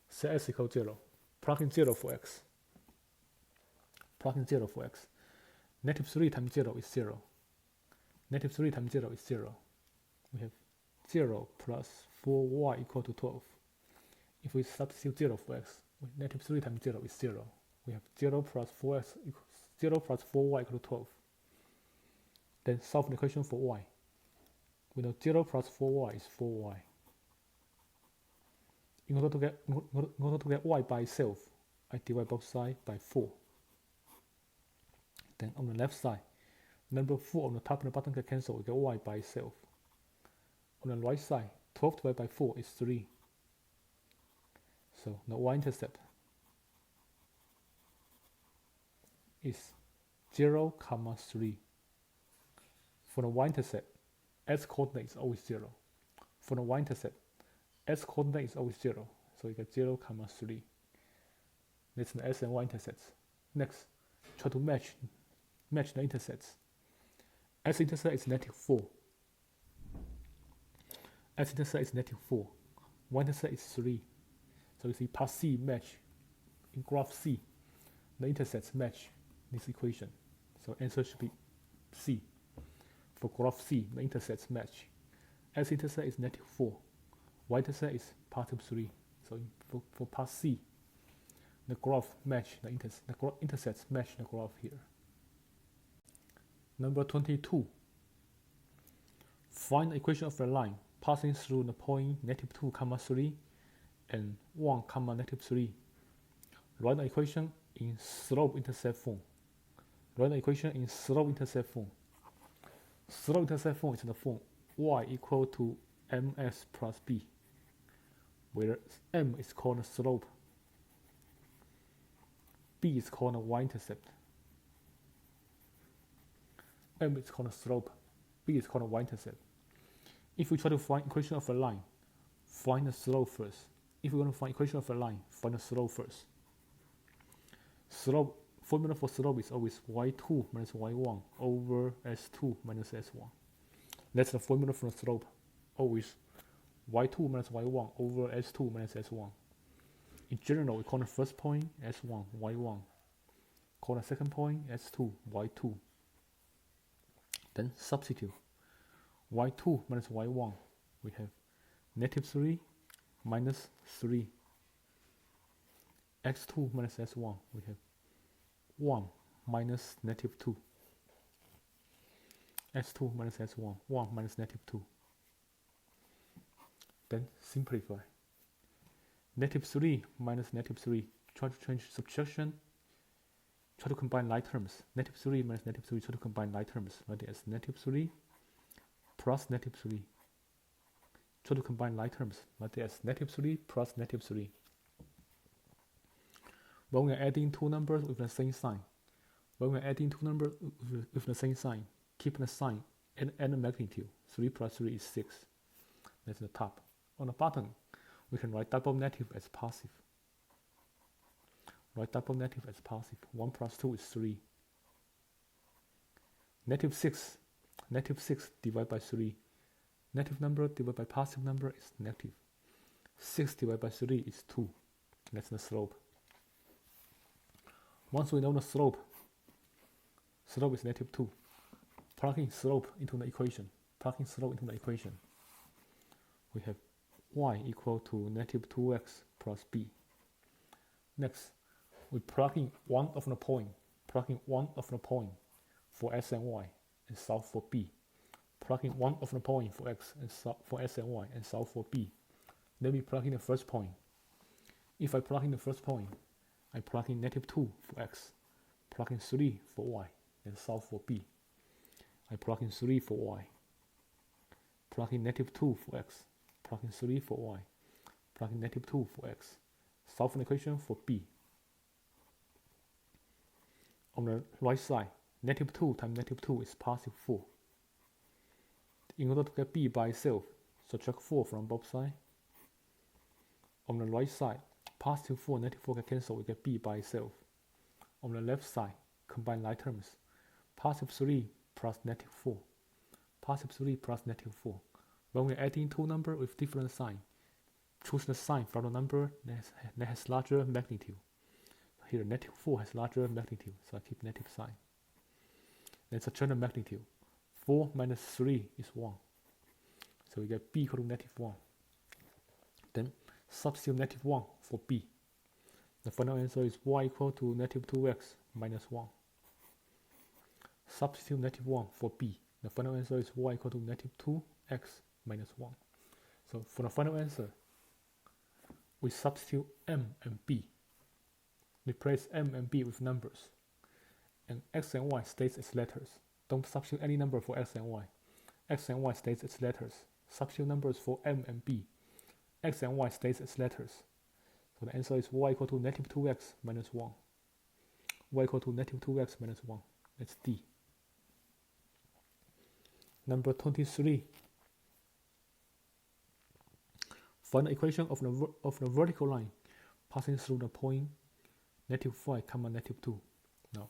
Set s equal to 0. Plug in 0 for x. Plug in 0 for x. Negative 3 times 0 is 0. Negative 3 times 0 is 0. We have 0 plus 4y equal to 12. If we substitute 0 for x, negative 3 times 0 is 0. We have 0 plus 4x equals 0 plus 4y equal to 12. Then solve the equation for y. We know 0 plus 4y is 4y. In order to get y by itself, I divide both sides by 4. Then on the left side, number 4 on the top and the bottom get cancelled, we get y by itself. On the right side, 12 divided by 4 is 3. So the y-intercept is 0, 3. For the y-intercept, s-coordinate is always 0. For the y-intercept, s-coordinate is always 0. So you get 0, 3. That's the s and y-intercepts. Next, try to match the intercepts. S-intercept is negative 4. S-intercept is negative 4. Y-intercept is 3. So you see part C match. In graph C, the intercepts match this equation. So answer should be C. For graph C, the intercepts match. X-intercept is -4. Y-intercept is +3. So for part C, the graph match the intercepts match the graph here. Number 22. Find the equation of a line passing through the point -2, 3 and 1, -3. Write the equation in slope-intercept form. Write the equation in slope-intercept form. Slope-intercept form is in the form y equal to mx plus b, where m is called the slope, b is called the y-intercept. M is called the slope, b is called the y-intercept. If we try to find equation of a line, find the slope first. If we want to find equation of a line, find the slope first. Slope, formula for slope is always y2 minus y1 over s2 minus s1. That's the formula for the slope, always y2 minus y1 over s2 minus s1. In general, we call the first point s1, y1. Call the second point s2, y2. Then substitute y2 minus y1, we have -3 minus 3. x2 minus s1, we have 1 minus -2. s2 minus s1, 1 minus -2. Then simplify. -3 minus -3, try to change subtraction, try to combine like terms. -3 minus -3, try to combine like terms, like as -3 plus -3. Try to combine like terms, like as -3 plus -3. When we are adding two numbers with the same sign, keep the sign and the magnitude. 3 plus 3 is 6. That's the top. On the bottom, we can write double negative as positive. 1 plus 2 is 3. -6. -6 divided by 3. Negative number divided by positive number is negative. 6 divided by 3 is 2. That's the slope. Once we know the slope is -2. Plugging slope into the equation. We have y equal to -2x plus b. Next, we plug in one of the point for s and y and solve for b. Plug in one of the point for x and for s and y and solve for b. Then we plug in the first point. If I plug in the first point, I plug in -2 for x, plug in 3 for y, and solve for b. I plug in 3 for y, plug in -2 for x, plug in 3 for y, plug in -2 for x. Solve an equation for b. On the right side, -2 times -2 is +4. In order to get b by itself, subtract 4 from both sides. On the right side, +4 and -4 can cancel, we get b by itself. On the left side, combine like terms. +3 plus -4. +3 plus -4. When we're adding two numbers with different sign, choose the sign from the number that has larger magnitude. Here, -4 has larger magnitude, so I keep negative sign. Then subtract the magnitude. 4 minus 3 is 1. So we get b equal to -1. Then substitute -1 for b. The final answer is y equal to -2x minus 1. Substitute -1 for b. The final answer is y equal to -2x minus 1. So for the final answer, we substitute m and b. Replace m and b with numbers. And x and y stays as letters. Don't substitute any number for x and y. X and y stays as letters. Substitute numbers for m and b. X and y stays as letters. So the answer is y equal to -2x minus 1. Y equal to -2x minus 1. That's D. Number 23. Find the equation of the vertical line passing through the point -5, -2. Now,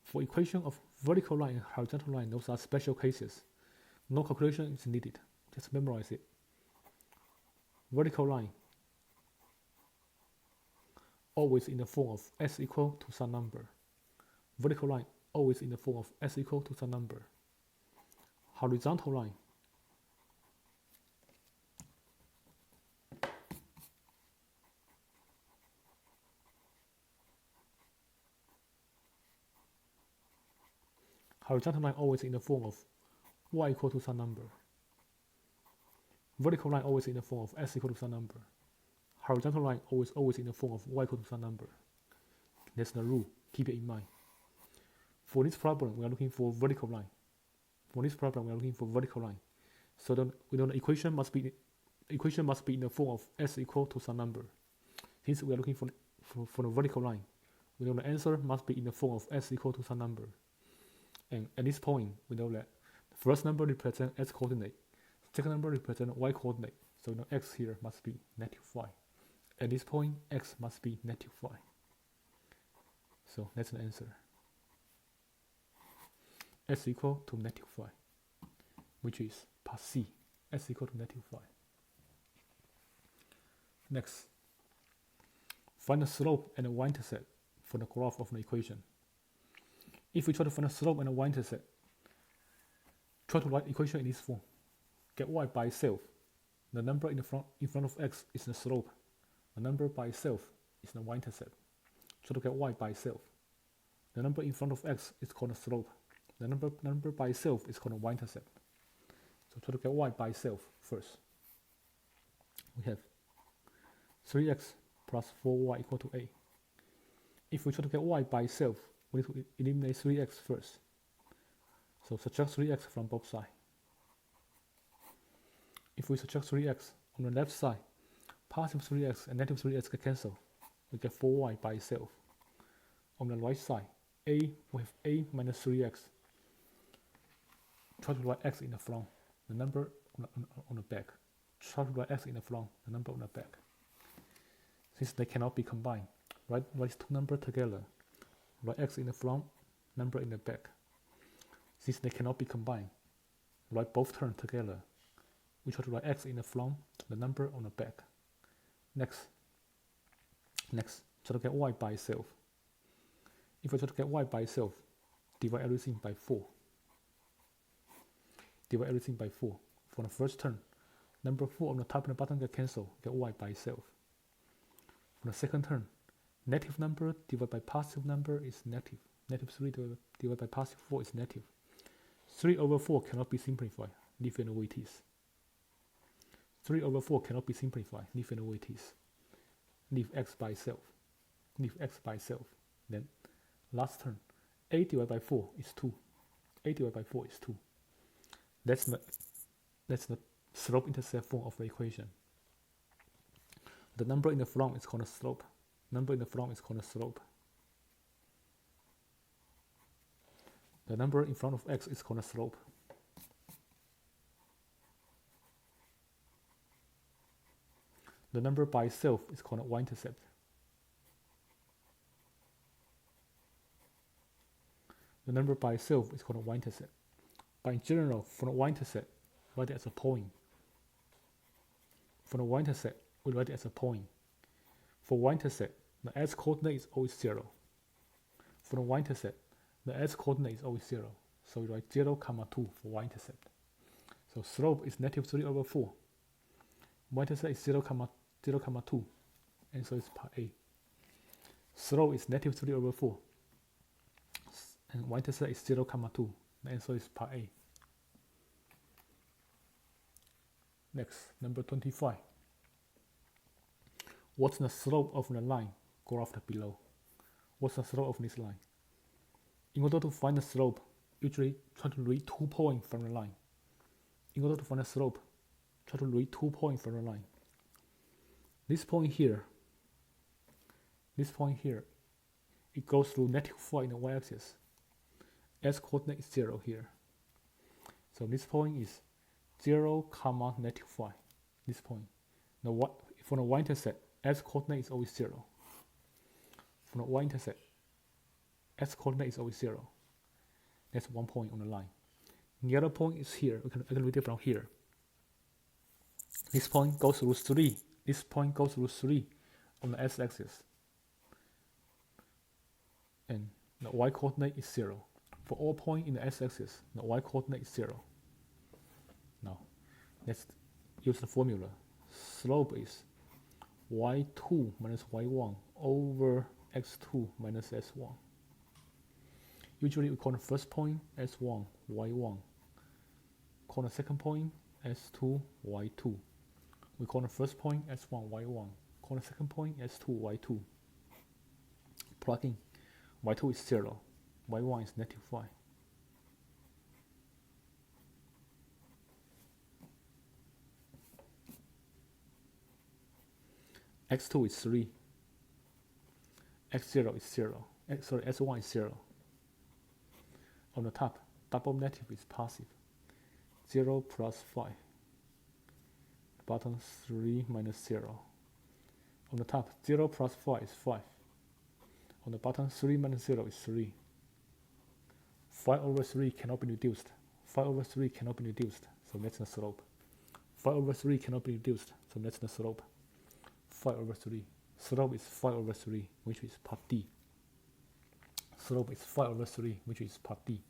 for equation of vertical line and horizontal line, those are special cases. No calculation is needed. Just memorize it. Vertical line always in the form of s equal to some number. Vertical line always in the form of s equal to some number. horizontal line always in the form of y equal to some number. Vertical line always in the form of s equal to some number. Horizontal line always in the form of y equal to some number. That's the rule. Keep it in mind. For this problem, we are looking for vertical line. So then we know the equation must be in the form of s equal to some number. Since we are looking for the vertical line, we know the answer must be in the form of s equal to some number. And at this point, we know that the first number represents x coordinate, second number represents y coordinate. So the x here must be -5. At this point, x must be -5. So that's the answer. S equal to -5, which is part C. S equal to -5. Next, find the slope and the y-intercept for the graph of the equation. If we try to find the slope and the y-intercept, try to write the equation in this form. Get y by itself. The number in front of x is the slope. The number by itself is the y-intercept. Try to get y by itself. The number in front of x is called the slope. The number by itself is called the y-intercept. So try to get y by itself first. We have 3x plus 4y equal to a. If we try to get y by itself, we need to eliminate 3x first. So subtract 3x from both sides. If we subtract 3x on the left side, positive 3x and negative 3x can cancel. We get 4y by itself. On the right side, we have a minus 3x. Try to write x in the front, the number on the back. Try to write x in the front, the number on the back. Since they cannot be combined, write two numbers together. Write x in the front, number in the back. Since they cannot be combined, write both terms together. We try to write x in the front, the number on the back. Next, try to get y by itself. If I try to get y by itself, divide everything by 4. Divide everything by 4. For the first term, number 4 on the top and the bottom get cancelled, get y by itself. For the second term, negative number divided by positive number is negative. Negative 3 divided by positive 4 is negative. 3 over 4 cannot be simplified, leave it the way it is. 3 over 4 cannot be simplified, leave it the way it is. Leave x by itself. Then last term, a divided by 4 is 2. A divided by 4 is 2. That's the slope-intercept form of the equation. The number in the front is called a slope. The number in front of x is called a slope. The number by itself is called a y-intercept. The number by itself is called a y-intercept. But in general, for the y-intercept, write it as a point. For the y-intercept, we write it as a point. For y-intercept, the x-coordinate is always 0. For the y-intercept, the x-coordinate is always 0. So we write 0, 2 for y-intercept. So slope is negative 3 over 4. Y-intercept is 0, 2. And so it's part A. Slope is negative 3 over 4. And y-intercept is 0, 2. The answer is part A. Next, number 25. What's the slope of the line graphed below? What's the slope of this line? In order to find the slope, usually try to read 2 points from the line. In order to find the slope, try to read 2 points from the line. This point here, it goes through -4 in the y-axis. X-coordinate is 0 here. So this point is 0, -5. This point. For the y-intercept, x-coordinate is always 0. For the y-intercept, x-coordinate is always 0. That's 1 point on the line. The other point is here. I can read it from here. This point goes through 3. This point goes through 3 on the x-axis. And the y-coordinate is 0. For all points in the x-axis, the y-coordinate is 0. Let's use the formula. Slope is y2 minus y1 over x2 minus s1. Usually we call the first point s1, y1. Call the second point s2, y2. We call the first point s1, y1. Call the second point s2, y2. Plug in. y2 is 0. y1 is negative 5. x2 is 3. x0 is 0. s1 is 0. On the top, double negative is positive. 0 plus 5. Bottom 3 minus 0. On the top, 0 plus 4 is 5. On the bottom, 3 minus 0 is 3. 5 over 3 cannot be reduced. 5 over 3 cannot be reduced, so that's the slope. 5 over 3 cannot be reduced, so that's the slope. 5 over 3. Slope is 5 over 3, which is part D. Slope is 5 over 3, which is part D.